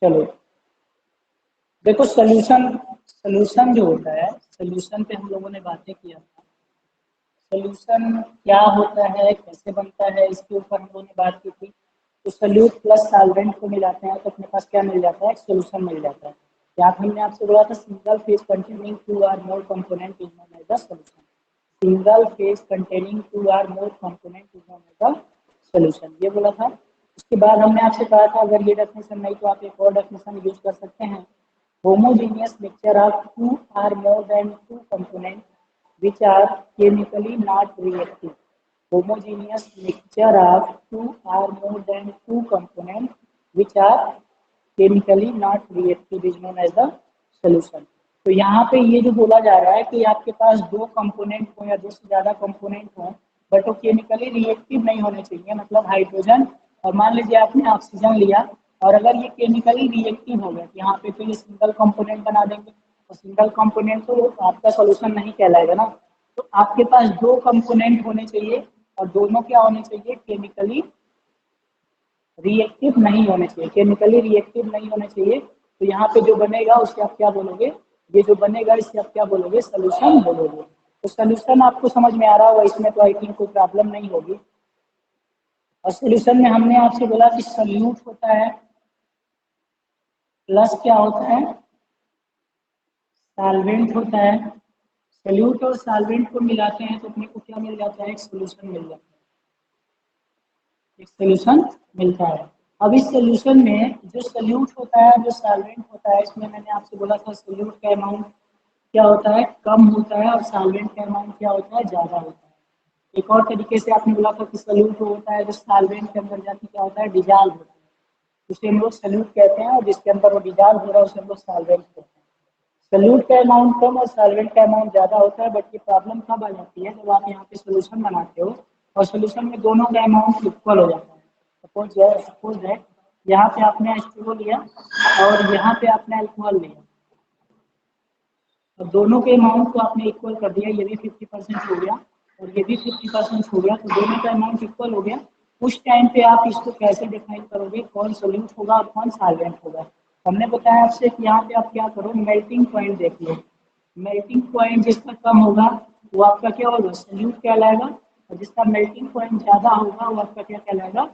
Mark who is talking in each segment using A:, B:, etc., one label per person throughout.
A: चलो देखो, solution solution जो होता है, सोल्यूशन पे हम लोगों ने बातें किया था। सोल्यूशन क्या होता है, कैसे बनता है, इसके ऊपर हम लोगों ने बात की थी। तो सोल्यूट प्लस सॉल्वेंट को मिलाते हैं तो अपने पास क्या मिल जाता है, सोल्यूशन मिल जाता है। यहाँ पे हमने आपसे बोला था single phase containing 2 or more component is known as the solution. Single phase containing 2 or more component is known as the solution, ये बोला था। उसके बाद हमने आपसे कहा था अगर ये डेफिनेशन नहीं तो आप एक और डेफिनेशन यूज कर सकते हैं। Homogeneous mixture of 2 or more than 2 components which are chemically not reactive. Homogeneous mixture of 2 or more than 2 components which are chemically not reactive is known as the solution. तो यहाँ पे ये जो बोला जा रहा है कि आपके पास दो कंपोनेंट हो या दो से ज्यादा कंपोनेंट हो, बट वो केमिकली रिएक्टिव नहीं होने चाहिए, मतलब हाइड्रोजन और मान लीजिए आपने ऑक्सीजन लिया और अगर ये केमिकली रिएक्टिव हो गया तो यहाँ पे तो ये सिंगल कंपोनेंट बना देंगे, और सिंगल कंपोनेंट तो आपका सोल्यूशन नहीं कहलाएगा ना। तो आपके पास दो कंपोनेंट होने चाहिए और दोनों क्या होने चाहिए, केमिकली रिएक्टिव नहीं होने चाहिए, केमिकली रिएक्टिव नहीं होने चाहिए। तो यहाँ पे जो बनेगा उससे आप क्या बोलोगे, ये जो बनेगा इससे आप क्या बोलोगे, सोल्यूशन बोलोगे। तो सोल्यूशन आपको समझ में आ रहा होगा, इसमें तो आई थिंक कोई प्रॉब्लम नहीं होगी। और सोल्यूशन में हमने आपसे बोला कि सोल्यूट होता है प्लस क्या होता है, सॉल्वेंट होता है। सोल्यूट और सॉल्वेंट को मिलाते हैं तो अपने को क्या मिल जाता है, एक सोल्यूशन मिल जाता है, एक सोल्यूशन मिलता है। अब इस सोल्यूशन में जो सोल्यूट होता है, जो सॉल्वेंट होता है, इसमें मैंने आपसे बोला था सोल्यूट का अमाउंट क्या होता है, कम होता है, और सॉल्वेंट का अमाउंट क्या होता है, ज़्यादा होता है। एक और तरीके से आपने बोला था कि सोल्यूट होता है जो सॉल्वेंट के अंदर जाके क्या होता है, डिजॉल्व होता है, उसे हम लोग सोल्यूट कहते हैं, और जिसके अंदर वो डिजॉल्व हो रहा है उसे हम लोग सॉल्वेंट कहते हैं। सोल्यूट का अमाउंट कम और सॉल्वेंट का अमाउंट ज़्यादा होता है, बट ये प्रॉब्लम कब आ जाती है, जब आप यहाँ पे सोल्यूशन बनाते हो और सोल्यूशन में दोनों का अमाउंट इक्वल हो जाता है। सपोज दैट यहाँ पे आपने H2O लिया और यहाँ पे आपने अल्कोहल लिया, अब दोनों के अमाउंट को आपने इक्वल कर दिया, ये भी 50% हो गया और ये भी 50% हो गया, तो दोनों का अमाउंट इक्वल हो गया। उस टाइम पे आप इसको कैसे डिफाइन करोगे, कौन सोल्यूट होगा और कौन सॉल्वेंट होगा। हमने बताया आपसे कि यहाँ पे आप क्या करो, मेल्टिंग पॉइंट देख लो। मेल्टिंग पॉइंट जिसका कम होगा वो आपका क्या होगा, सोल्यूट कहलाएगा, और जिसका मेल्टिंग पॉइंट ज़्यादा होगा वो आपका क्या कहलाएगा,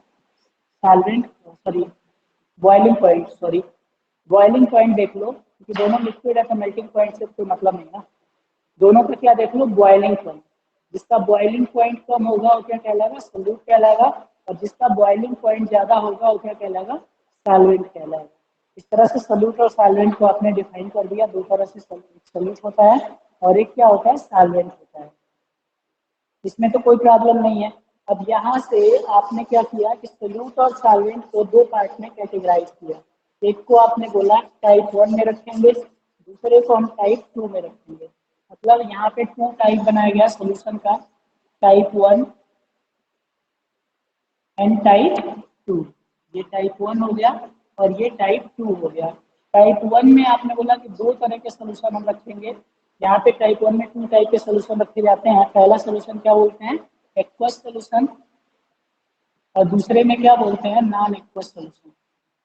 A: solvent, sorry boiling point, sorry boiling point देख लो, क्योंकि दोनों लिक्विड है तो मेल्टिंग पॉइंट से कोई मतलब नहीं ना। दोनों का क्या देख लो, बॉइलिंग पॉइंट, जिसका बॉइलिंग पॉइंट कम होगा वो क्या कहलाएगा, सोल्यूट कहलाएगा, और जिसका बॉइलिंग पॉइंट ज़्यादा होगा वो क्या कहलाएगा, सॉल्वेंट कहलाएगा। इस तरह से सोल्यूट और सॉल्वेंट को आपने डिफाइन कर दिया। दो तरह से सोल्यूट होता है और एक क्या होता है, सॉल्वेंट होता है। इसमें तो कोई प्रॉब्लम नहीं है। अब यहाँ से आपने क्या किया कि सोल्यूट और सॉल्वेंट को दो पार्ट में कैटेगराइज किया। एक को आपने बोला टाइप 1 में रखेंगे, दूसरे को हम टाइप 2 में रखेंगे। मतलब यहाँ पे 2 टाइप बनाया गया सोल्यूशन का, टाइप 1 एंड टाइप 2। ये टाइप 1 हो गया और ये टाइप 2 हो गया। टाइप 1 में आपने बोला कि दो तरह के सोल्यूशन हम रखेंगे। यहाँ पे टाइप 1 में 2 टाइप के सोल्यूशन रखे जाते हैं। पहला सोल्यूशन क्या बोलते हैं, एक्वस सोल्यूशन, और दूसरे में क्या बोलते हैं, नॉन एक्वस सोल्यूशन।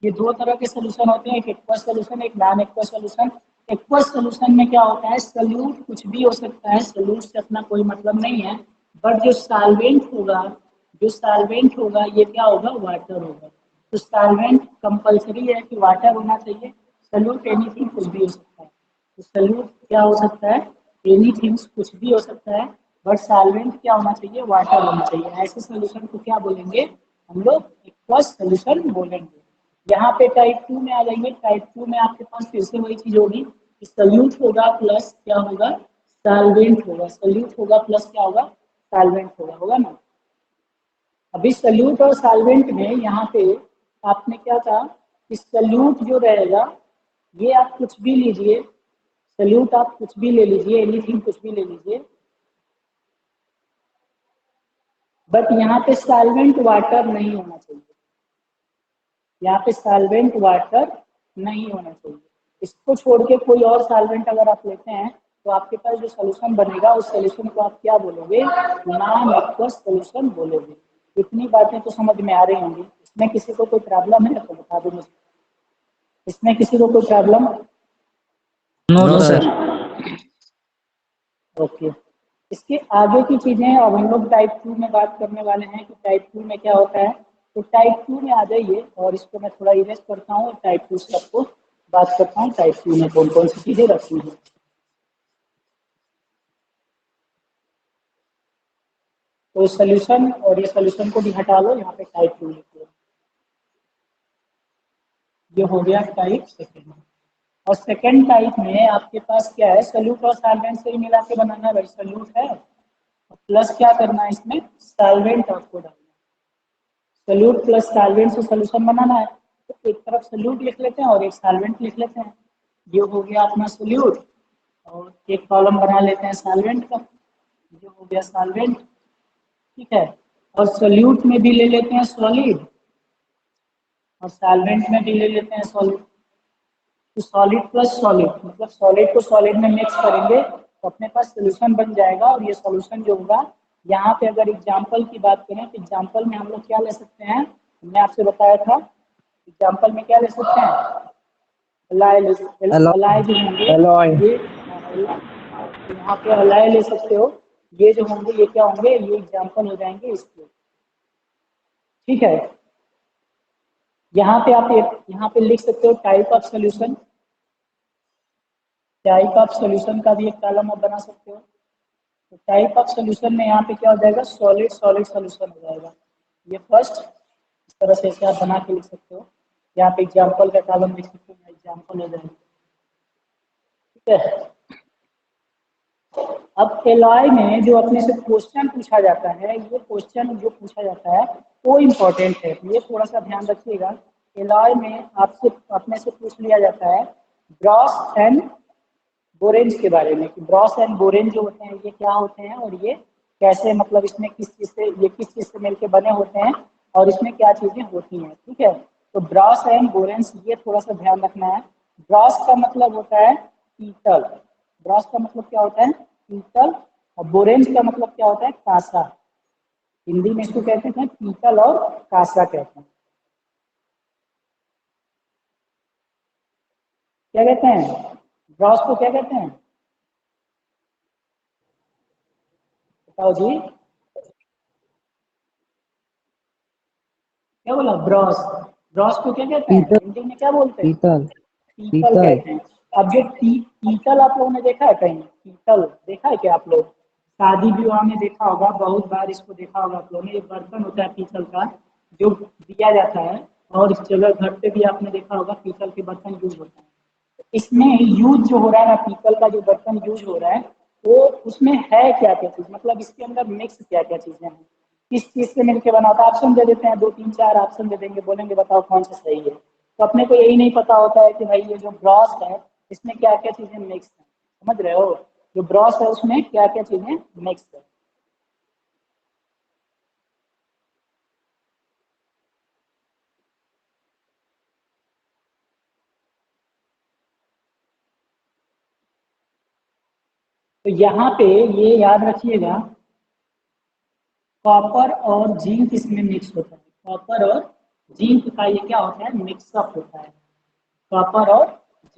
A: ये दो तरह के सोल्यूशन होते हैं, एक एक्वस सोल्यूशन, एक non aqueous solution. Aqueous solution में क्या होता है, सोल्यूट कुछ भी हो सकता है, सोल्यूट से अपना कोई मतलब नहीं है, बट जो सॉल्वेंट होगा, जो सॉल्वेंट होगा ये क्या होगा, वाटर होगा। तो सॉल्वेंट कंपलसरी है कि वाटर होना चाहिए, सोल्यूट एनीथिंग कुछ भी हो सकता है। तो सोल्यूट क्या हो सकता है, एनीथिंग कुछ भी हो सकता है, बट सॉल्वेंट क्या होना चाहिए, वाटर होना चाहिए। ऐसे सोल्यूशन को क्या बोलेंगे, हम लोग एक्वस सोल्यूशन बोलेंगे। यहाँ पे टाइप 2 में आ जाएंगे। टाइप 2 में आपके पास फिर से वही चीज होगी कि सोल्यूट होगा प्लस क्या होगा, सॉल्वेंट होगा। सोल्यूट होगा प्लस क्या होगा, सॉल्वेंट होगा, होगा ना। अभी सोल्यूट और सॉल्वेंट में यहाँ पे आपने क्या कहा कि सोल्यूट जो रहेगा ये आप कुछ भी लीजिए, सोल्यूट आप कुछ भी ले लीजिए, एनीथिंग कुछ भी ले लीजिए, बट यहाँ पे सॉल्वेंट वाटर नहीं होना चाहिए। यहाँ पे सॉल्वेंट वाटर नहीं होना चाहिए। इसको छोड़ के कोई और सॉल्वेंट अगर आप लेते हैं तो आपके पास जो सोल्यूशन बनेगा उस सोल्यूशन को आप क्या बोलोगे, नॉन एक्वस सोल्यूशन बोलोगे। इतनी बातें तो समझ में आ रही होंगी। इसमें किसी को कोई प्रॉब्लम है तो बता दो मुझे। इसमें किसी को कोई प्रॉब्लम?
B: No sir.
A: ओके, इसके आगे की चीजें अब हम लोग टाइप 2 में बात करने वाले हैं कि टाइप 2 में क्या होता है। तो टाइप 2 में आ जाइए और इसको मैं थोड़ा इरेज करता हूँ, टाइप 2 से आपको बात करता हूँ टाइप 2 में कौन कौन सी चीजें रखी हैं। तो सोल्यूशन और ये सोल्यूशन को भी हटा लो, यहाँ पे टाइप 2 लिखो। ये हो गया टाइप सेकेंड। और सेकेंड टाइप में आपके पास क्या है, सोल्यूट और सॉल्वेंट से ही मिला के बनाना है भाई। सोल्यूट है प्लस क्या करना है इसमें, सॉल्वेंट आपको डालना है। सोल्यूट प्लस सॉल्वेंट से सोल्यूशन बनाना है, तो एक तरफ सोल्यूट लिख लेते हैं और एक सॉल्वेंट लिख लेते हैं। ये हो गया अपना सोल्यूट और एक कॉलम बना लेते हैं सॉल्वेंट का, ये हो गया सॉल्वेंट। ठीक है, और सोल्यूट में भी ले लेते हैं सॉलिड और सॉल्वेंट में भी ले लेते हैं सॉलिड। तो सॉलिड प्लस सॉलिड मतलब सॉलिड को सॉलिड में मिक्स करेंगे तो अपने पास सोल्यूशन बन जाएगा। और ये सोल्यूशन जो होगा, यहाँ पे अगर एग्जाम्पल की बात करें तो एग्जाम्पल में हम लोग क्या ले सकते हैं, हमने आपसे बताया था एग्जाम्पल में क्या ले सकते हैं, अलाय जो होंगे ये, यहाँ पे अलाय ले सकते हो। ये जो होंगे ये क्या होंगे, ये एग्जाम्पल हो जाएंगे इसके। ठीक है, यहाँ पे आप यहाँ पे लिख सकते हो type of solution. Type of solution का भी एक कॉलम आप बना सकते हो। तो टाइप ऑफ सोल्यूशन में यहाँ पे क्या हो जाएगा, सॉलिड सॉलिड सोल्यूशन हो जाएगा। ये फर्स्ट इस तरह से ऐसे आप बना के लिख सकते हो। यहाँ पे एग्जाम्पल का कॉलम लिख सकते हो, एग्जाम्पल हो जाएगा। ठीक है, अब एलॉय में जो अपने से क्वेश्चन पूछा जाता है, ये क्वेश्चन जो पूछा जाता है वो इम्पोर्टेंट है, ये थोड़ा सा ध्यान रखिएगा। एलॉय में आपसे अपने से पूछ लिया जाता है ब्रॉस एंड बोरेंज के बारे में कि ब्रॉस एंड बोरेंज जो होते हैं ये क्या होते हैं और ये कैसे, मतलब इसमें किस चीज से, ये किस चीज से मिलकर बने होते हैं और इसमें क्या चीजें होती हैं। ठीक है, तो ब्रॉस एंड बोरेंज ये थोड़ा सा ध्यान रखना है। ब्रॉस का मतलब होता है पीतल, ब्रॉस का मतलब क्या होता है पीतल, और बोरेंज का मतलब क्या होता है कांसा। हिंदी में इसको कहते हैं पीतल और कांसा कहते हैं। क्या कहते हैं, ब्रॉस को क्या कहते हैं, बताओ जी। क्या बोला, ब्रॉस, ब्रॉस को क्या कहते हैं हिंदी में, क्या बोलते हैं,
B: पीतल।
A: पीतल कहते हैं। अब जो पीतल आप लोगों ने देखा है कहीं, पीतल देखा है क्या आप लोग, शादी विवाह में देखा होगा, बहुत बार इसको देखा होगा आप लोगों ने। एक बर्तन होता है पीतल का जो दिया जाता है, और इस जगह घर पे भी आपने देखा होगा पीतल के बर्तन यूज होता है। इसमें यूज जो हो रहा है ना, पीतल का जो बर्तन यूज हो रहा है वो उसमें है क्या क्या चीज, मतलब इसके अंदर मिक्स क्या क्या चीजें हैं, किस चीज से मिलकर बना होता है। ऑप्शन दे देते हैं, 2 3 4 ऑप्शन दे देंगे, बोलेंगे बताओ कौन सा सही है। तो अपने को यही नहीं पता होता है कि भाई ये जो ब्रॉस है इसमें क्या क्या चीजें मिक्स है, समझ रहे हो, जो ब्रॉस है उसमें क्या क्या चीजें मिक्स है। तो यहाँ पे ये याद रखिएगा, कॉपर और जिंक इसमें मिक्स होता है। कॉपर और जिंक का ये क्या होता है, मिक्सअप होता है। कॉपर और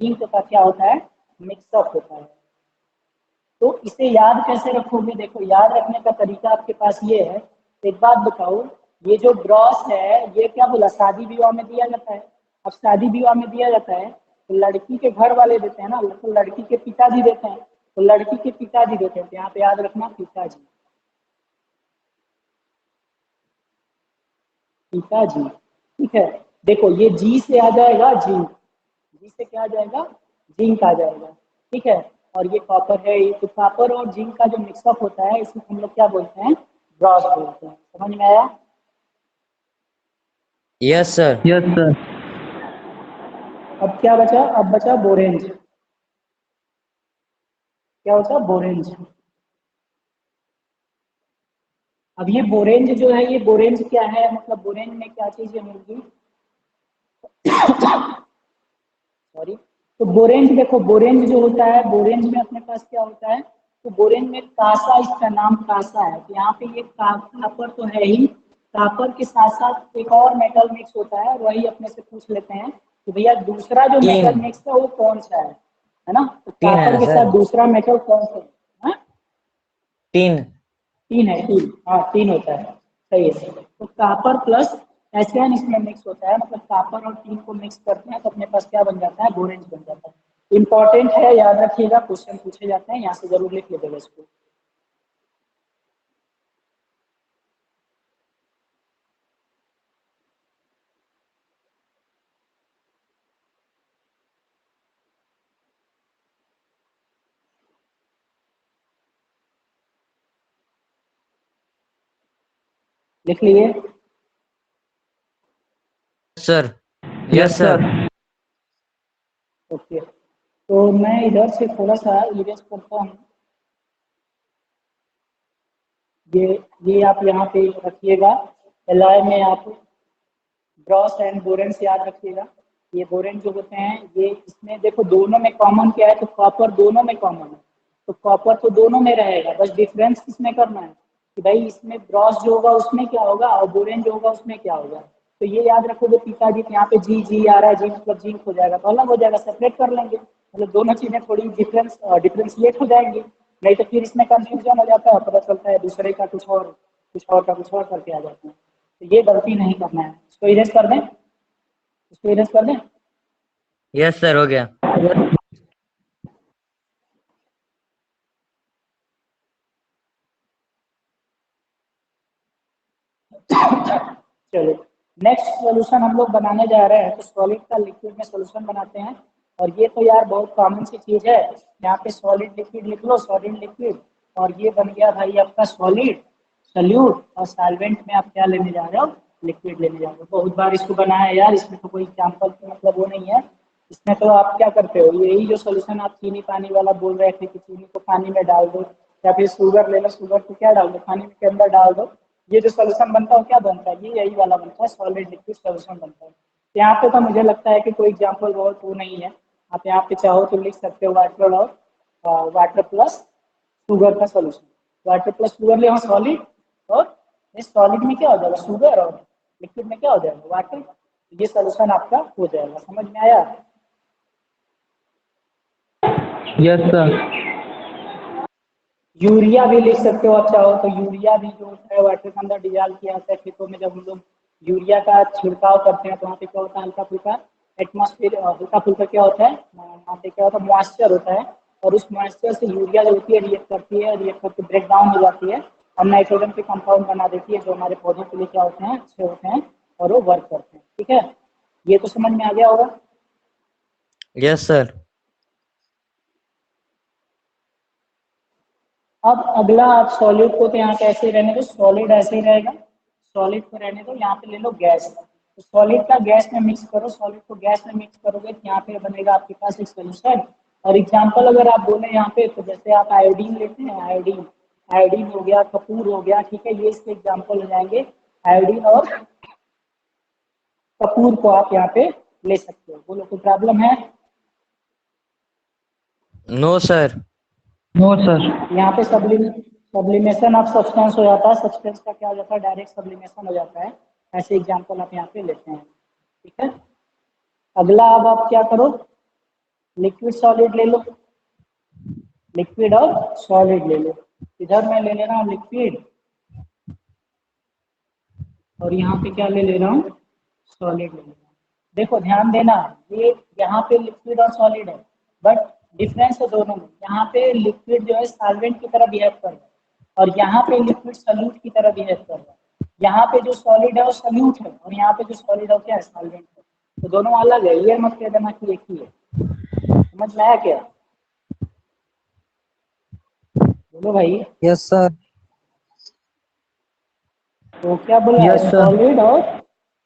A: जिंक का क्या होता है, मिक्सअप होता है। तो इसे याद कैसे रखोगे, देखो याद रखने का तरीका आपके पास ये है। एक बात बताओ, ये जो ब्रॉस है ये क्या बोला, शादी विवाह में दिया जाता है। अब शादी विवाह में दिया जाता है तो लड़की के घर वाले देते हैं ना, तो लड़की के पिताजी देते हैं, तो लड़की के पिताजी देते हैं, तो यहाँ पे याद रखना पिताजी, पिताजी। ठीक है, देखो ये जी से आ जाएगा जिंक, जी से क्या आ जाएगा, जिंक आ जाएगा। ठीक है, और ये कॉपर है, ये तो कॉपर और जिंक का जो मिक्सअप होता है इसमें हम लोग क्या बोलते हैं, ब्रॉस बोलते हैं। समझ में आया।
B: Yes sir.
A: अब क्या बचा, अब बचा बोरेंज। क्या होता है बोरेंज। अब ये बोरेंज जो है, ये बोरेंज क्या है, मतलब बोरेंज में क्या चीजें होंगी, सॉरी। तो बोरेंज देखो, बोरेंज जो होता है, बोरेंज में अपने पास क्या होता है, तो बोरेंज में कासा, इसका नाम कासा है। तो यहाँ पे ये कापर तो है ही, कापर के साथ साथ एक और मेटल मिक्स होता है, वही अपने से पूछ लेते हैं कि भैया दूसरा जो
B: तीन।
A: मेटल मिक्स है वो कौन सा है ना? तो
B: तीन है
A: कॉपर के
B: सर।
A: साथ दूसरा मेटल कौन सा है? हाँ?
B: तीन।
A: तीन है, तीन, हाँ तीन होता है, सही है। तो कॉपर प्लस एसएन इसमें मिक्स होता है, मतलब कॉपर और तीन को मिक्स करते हैं तो अपने पास क्या बन जाता है? बोरेन बन जाता है। इंपॉर्टेंट है, याद रखिएगा, क्वेश्चन पूछे जाते हैं, यहाँ से जरूर लिख लीजिएगा इसको। लिख लिए?
B: सर। Yes sir.
A: ओके, तो मैं इधर से थोड़ा सा इरेज करता हूँ। ये आप यहाँ पे रखिएगा, एलॉय में आप ब्रॉस एंड बोरेन से याद रखिएगा। ये बोरेन जो होते हैं, ये इसमें देखो दोनों में कॉमन क्या है? तो कॉपर दोनों में कॉमन है, तो कॉपर तो दोनों में रहेगा, बस डिफरेंस किसमें करना है कि भाई इसमें ब्रॉस जो होगा उसमें क्या होगा और बोरेन जो होगा उसमें क्या होगा। तो ये याद रखोगे पिताजी, यहाँ पे जी जी आ रहा है, जी मतलब जिंक हो जाएगा तो अलग हो जाएगा, सेपरेट कर लेंगे, मतलब दोनों चीजें थोड़ी डिफ्रेंशिएट हो जाएंगी। नहीं तो फिर इसमें कंफ्यूजन हो जाता है, पता चलता है दूसरे का कुछ और, कुछ और का कुछ और करके आ जाते हैं। तो ये गलती नहीं करना है। इसको इरेज कर दें, इसको इरेज कर दें।
B: यस सर, हो गया।
A: चलो, नेक्स्ट सॉल्यूशन हम लोग बनाने जा रहे हैं, तो सॉलिड का लिक्विड में सॉल्यूशन बनाते हैं। और ये तो यार बहुत कॉमन सी चीज है, यहाँ पे सॉलिड लिक्विड लिख लो, सॉलिड लिक्विड, और ये बन गया भाई आपका सॉलिड सल्यूट। और सॉल्वेंट में आप क्या लेने जा रहे हो? लिक्विड लेने जा रहे हो। बहुत बार इसको बनाया यार, इसमें तो कोई एग्जाम्पल मतलब वो नहीं है। इसमें तो आप क्या करते हो, यही जो सोल्यूशन आप चीनी पानी वाला बोल रहे थे कि चीनी को पानी में डाल दो, या फिर शुगर ले लो, शुगर को क्या डाल दो? पानी के अंदर डाल दो। ये जो सोल्यूशन बनता है क्या बनता है? ये यही वाला बनता है, सॉलिड लिक्विड सोल्यूशन बनता है। यहाँ पे तो मुझे लगता है कि कोई एग्जाम्पल बहुत वो नहीं है। आप यहाँ पे चाहो तो लिख सकते हो वाटर और वाटर प्लस शुगर का सोल्यूशन। वाटर प्लस शुगर ले सॉलिड, और इस सॉलिड में क्या हो जाएगा? शुगर, और लिक्विड में क्या हो जाएगा? वाटर। ये सोल्यूशन आपका हो जाएगा। समझ में आया?
B: Yes sir.
A: यूरिया भी लिख सकते हो आप चाहो तो। यूरिया भी जो होता है वाटर के अंदर डिजॉल्व किया जाता है खेतों में। जब हम लोग यूरिया का छिड़काव करते हैं तो वहाँ पे क्या होता है? हल्का फुल्का एटमॉस्फेयर, हल्का फुल्का क्या होता है वहाँ पे? क्या होता है? मॉइस्चर होता है। और उस मॉइस्चर से यूरिया जो होती है रिएक्ट करती है, रिएक्ट करके ब्रेक डाउन हो जाती है और नाइट्रोजन के कंपाउंड बना देती है, जो हमारे पौधों के लिए क्या होते हैं? अच्छे होते हैं और वो वर्क करते हैं। ठीक है, ये तो समझ में आ गया होगा।
B: Yes sir.
A: अब अगला, आप सॉलिड को तो यहाँ पे ऐसे ही रहने दो, सॉलिड ऐसे ही रहेगा, सॉलिड को रहने दो। यहाँ पे ले लो गैस, तो सॉलिड का गैस में मिक्स करो, सॉलिड को गैस में मिक्स करोगे तो यहाँ पे बनेगा आपके पास एक सोल्यूशन। और एग्जाम्पल अगर आप बोले यहाँ पे, तो जैसे आप आयोडीन लेते हैं, आयोडीन, आयोडीन हो गया, कपूर हो गया, ठीक है, ये इसके एग्जाम्पल हो जाएंगे। आयोडीन और कपूर को आप यहाँ पे ले सकते हो। बोलो कोई प्रॉब्लम है?
B: No sir.
C: No sir.
A: यहाँ पे सब्लिमेशन ऑफ सब्सटेंस हो जाता है। सब्सटेंस का क्या हो जाता है? डायरेक्ट सब्लिमेशन हो जाता है। ऐसे एग्जाम्पल आप यहाँ पे लेते हैं। ठीक है, अगला अब आप क्या करो, लिक्विड सॉलिड ले लो, लिक्विड और सॉलिड ले लो। इधर मैं ले रहा हूँ लिक्विड, और यहाँ पे क्या ले रहा हूँ? सॉलिड ले रहा हूँ। देखो ध्यान देना, ये यहाँ पे लिक्विड और सॉलिड है, बट डिफरेंस है दोनों में। यहाँ पे लिक्विड जो है सॉल्वेंट की तरह बिहेव कर रहा है, और यहाँ पे लिक्विड सल्यूट की तरह बिहेव कर रहा है। यहाँ पे जो सॉलिड है वो सल्यूट है, और यहाँ पे जो सॉलिड है क्या है? सॉल्वेंट है। तो दोनों अलग है, ये मत कह देना कि एक ही है। समझ में आया क्या? बोलो भाई।
C: Yes sir.
A: तो क्या बोला है?
C: Yes sir.
A: सॉलिड और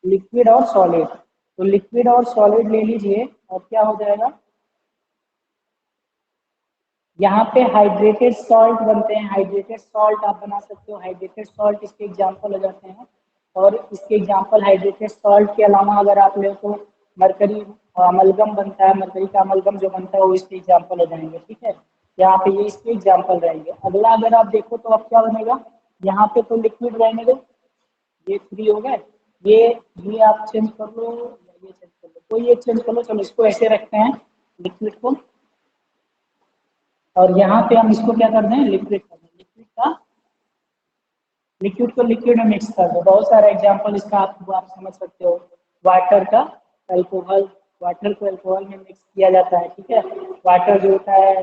A: लिक्विड और सॉलिड। तो लिक्विड और सॉलिड ले लीजिए, और क्या हो जाएगा? यहाँ पे हाइड्रेटेड सॉल्ट बनते हैं। हाइड्रेटेड सॉल्ट आप बना सकते हो, हाइड्रेटेड सॉल्ट इसके एग्जाम्पल हो जाते हैं। और इसके एग्जाम्पल हाइड्रेटेड सॉल्ट के अलावा अगर आप ले तो मरकरी अमलगम बनता है, मरकरी का अमलगम जो बनता है वो इसके एग्जाम्पल हो जाएंगे। ठीक है, यहाँ पे ये इसके एग्जाम्पल रहेंगे। अगला अगर आप देखो तो अब क्या बनेगा? यहाँ पे तो लिक्विड रहने दो, ये 3 हो गए। ये आप चेंज कर लो, या ये चेंज कर लो, कोई एक चेंज कर लो, चलो इसको ऐसे रखते हैं लिक्विड को, और यहाँ पे हम इसको क्या कर दें, लिक्विड कर दें, लिक्विड को लिक्विड में मिक्स कर दो। बहुत सारे एग्जांपल इसका आप समझ सकते हो। वाटर का अल्कोहल, वाटर को अल्कोहल में मिक्स किया जाता है, ठीक है। वाटर जो होता है,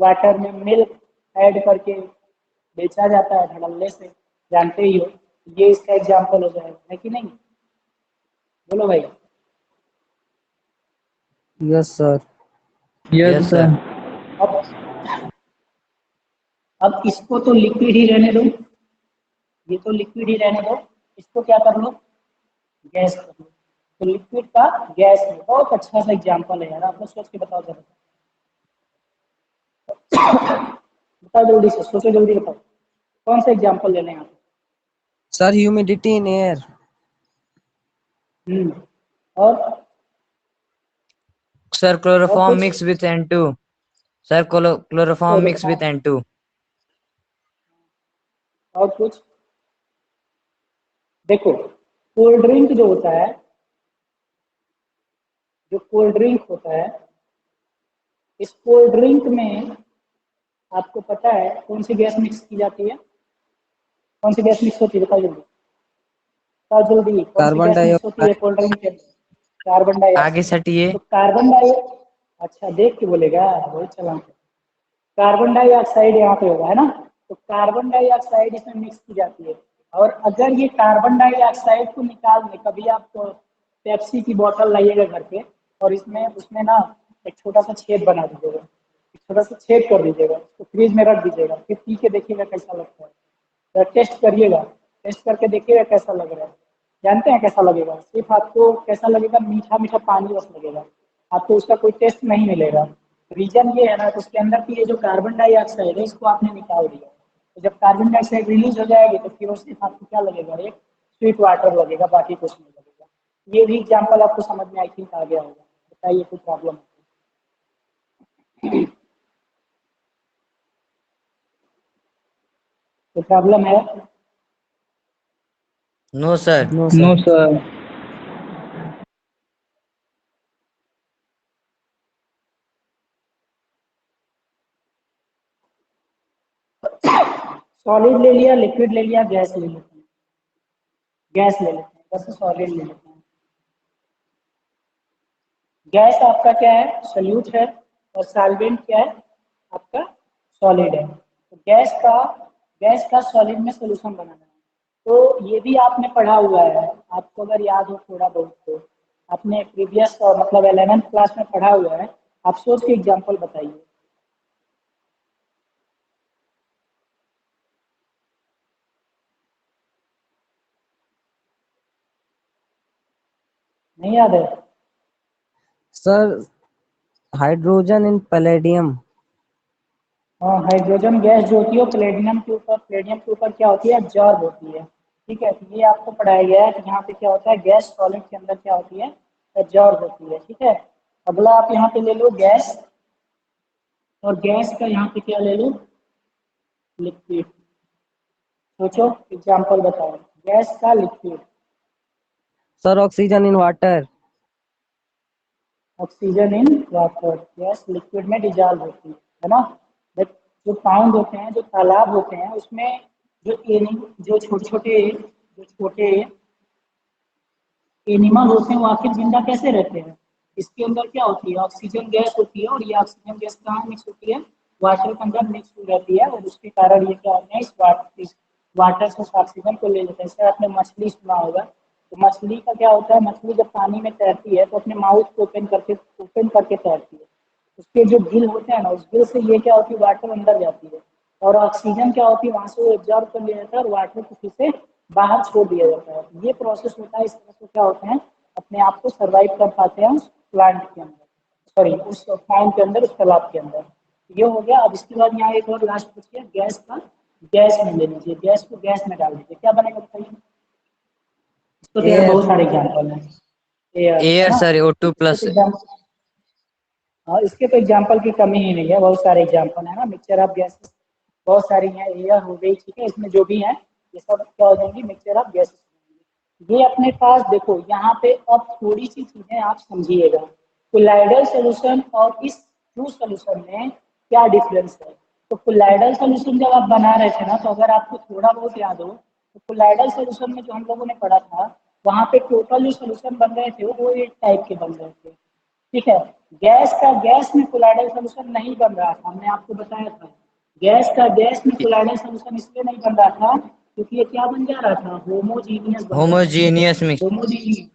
A: वाटर में मिल्क ऐड करके बेचा जाता है धड़ल्ले से, जानते ही हो। ये इसका एग्जांपल हो जाएगा, है कि नहीं? बोलो भाई।
C: Yes sir.
B: Yes, sir.
A: अब इसको तो लिक्विड ही रहने दो, ये तो लिक्विड ही रहने दो, इसको क्या कर लो, गैस कर लो। तो लिक्विड का गैस में, बहुत अच्छा सा एग्जांपल है यार, आप लोग सोच के बताओ जरा। बताओ जल्दी से, सोचो जल्दी बताओ, कौन सा एग्जांपल लेने हैं आप?
C: Sir humidity in air.
A: और
B: Sir, chloroform
A: कुछ?
B: mixed with N2. Sir, chloroform mixed with N2.
A: और कुछ? देखो, कोल्ड ड्रिंक जो होता है, जो कोल्ड ड्रिंक होता है, इस कोल्ड ड्रिंक में आपको पता है कौन सी गैस मिक्स की जाती है? कौन सी गैस मिक्स होती है, बताओ जल्दी, बताओ जल्दी, कौन सी
C: कार्बन
A: गैस मिक्स होती है
C: डाइऑक्साइड।
A: कोल्ड ड्रिंक के अंदर? कार्बन
B: आगे
A: डाइऑक्साइड।
B: सटिए।
A: तो कार्बन डाइ, अच्छा देख के बोलेगा, बहुत चलाक है। कार्बन डाइऑक्साइड यहाँ पे होगा, है ना? तो कार्बन डाइऑक्साइड इसमें मिक्स की जाती है। और अगर ये कार्बन डाइऑक्साइड को निकाल दे, कभी आप पेप्सी की बोतल लाइएगा घर पे, और इसमें उसमें ना एक छोटा सा छेद बना दीजिएगा, एक छोटा सा छेद कर दीजिएगा, उसको फ्रिज में रख दीजिएगा, फिर पी के देखिएगा कैसा लगता है। तो टेस्ट करिएगा, टेस्ट करके देखिएगा कैसा लग रहा है। जानते हैं कैसा लगेगा? सिर्फ आपको कैसा लगेगा, मीठा मीठा पानी बस लगेगा, आपको उसका कोई टेस्ट नहीं मिलेगा। रीजन ये है ना, तो उसके अंदर की ये जो कार्बन डाइऑक्साइड है, इसको आपने निकाल दिया। तो जब कार्बन डाइऑक्साइड रिलीज हो जाएगी, तो फिर सिर्फ आपको क्या लगेगा, एक स्वीट वाटर लगेगा, बाकी कुछ नहीं लगेगा। ये भी एग्जाम्पल आपको समझ में आई थिंक आ गया होगा। बताइए कोई प्रॉब्लम? कोई प्रॉब्लम है?
B: No, sir.
C: No sir.
A: No sir. Solid ले लिया, लिक्विड ले लिया, गैस ले लेते हैं, गैस ले लेते हैं, बस सॉलिड ले लेते हैं। गैस आपका क्या है, सल्यूट है, और सॉल्वेंट क्या है आपका, सॉलिड है। तो गैस का सॉलिड में सोल्यूशन बनाना है। तो ये भी आपने पढ़ा हुआ है, आपको अगर याद हो थोड़ा बहुत तो, आपने प्रीवियस मतलब 11th क्लास में पढ़ा हुआ है। आप सोच के एग्जांपल बताइए। नहीं याद है?
C: Sir hydrogen in palladium.
A: हाँ, हाइड्रोजन गैस जो होती है प्लेटिनम के ऊपर क्या होती है, एब्जॉर्ब होती है। ठीक है, तो ये आपको पढ़ाया गया है कि यहाँ पे क्या होता है, गैस सॉलिड के अंदर क्या होती है, एब्जॉर्ब होती है। ठीक है, अगला आप यहाँ पे ले लो गैस, और गैस का यहाँ पे क्या ले लो, लिक्विड। सोचो एग्जाम्पल बताओ, गैस का liquid.
C: Sir oxygen in water.
A: Oxygen in water, gas liquid में डिजॉल्व होती है ना। बट जो पाउंड होते हैं, जो तालाब होते हैं, उसमें जो छोटे एनिमल होते हैं, वो आखिर जिंदा कैसे रहते हैं? इसके अंदर क्या होती है, ऑक्सीजन गैस होती है, और ये ऑक्सीजन गैस कहाँ मिक्स होती है, वाटर के अंदर मिक्स हो जाती है, और उसके कारण ये क्या होता है, इस वाटर से ऑक्सीजन को ले लेते हैं। जैसे आपने मछली सुना होगा, तो मछली का क्या होता है, मछली जब पानी में तैरती है तो अपने माउथ को ओपन करके तैरती है। उसके जो गिल होते हैं ना, उस गिल से ये क्या होती है, वाटर अंदर जाती है, और ऑक्सीजन क्या होती है, वहां से वो एब्जॉर्ब कर लिया जाता है, और वाटर को फिर से बाहर छोड़ दिया जाता है। ये प्रोसेस होता है, इस तरह से क्या होते हैं, अपने आप को सर्वाइव कर पाते हैं उस प्लांट के अंदर, सॉरी उस फार्म के अंदर, उस तालाब के अंदर। ये हो गया। अब इसके बाद यहाँ एक और लास्ट पूछिए, गैस का, गैस में ले लीजिए, गैस को गैस में डाल दीजिए, क्या बनेगा बताइए? इसको तो यार
C: एयर।
A: बहुत सारे एग्जाम्पल हैं। एयर, है
B: Air,
A: ना?
B: sir. O2
A: इसके
B: plus.
A: तो एग्जाम्पल, हाँ, इसके तो एग्जाम्पल की कमी ही नहीं है, बहुत सारे एग्जाम्पल है ना, मिक्सचर ऑफ गैसेस बहुत सारी हैं। एयर हो गई, ठीक है, इसमें जो भी है ये सब क्या हो जाएंगी, मिक्सचर ऑफ गैसेस। ये अपने पास देखो यहाँ पे अब थोड़ी सी चीजें आप समझिएगा, कोलाइडल सॉल्यूशन और इस ट्रू सॉल्यूशन में क्या डिफरेंस है। तो कोलाइडल सॉल्यूशन जब आप बना रहे थे ना, तो अगर आपको थोड़ा बहुत याद हो तो कोलाइडल सॉल्यूशन में जो हम लोगों ने पढ़ा था, वहाँ पे टोटल जो सॉल्यूशन बन रहे थे वो एक टाइप के बन रहे थे, ठीक है। गैस में कोलाइडल सॉल्यूशन नहीं बन रहा था, हमने आपको बताया था। गैस में कोलाइडल सॉल्यूशन इसलिए नहीं बन रहा था क्योंकि ये क्या बन जा रहा था, होमोजीनियस बन जा रहा
B: होमोजीनियस
A: था,
B: मिक्स।
A: होमोजीनियस।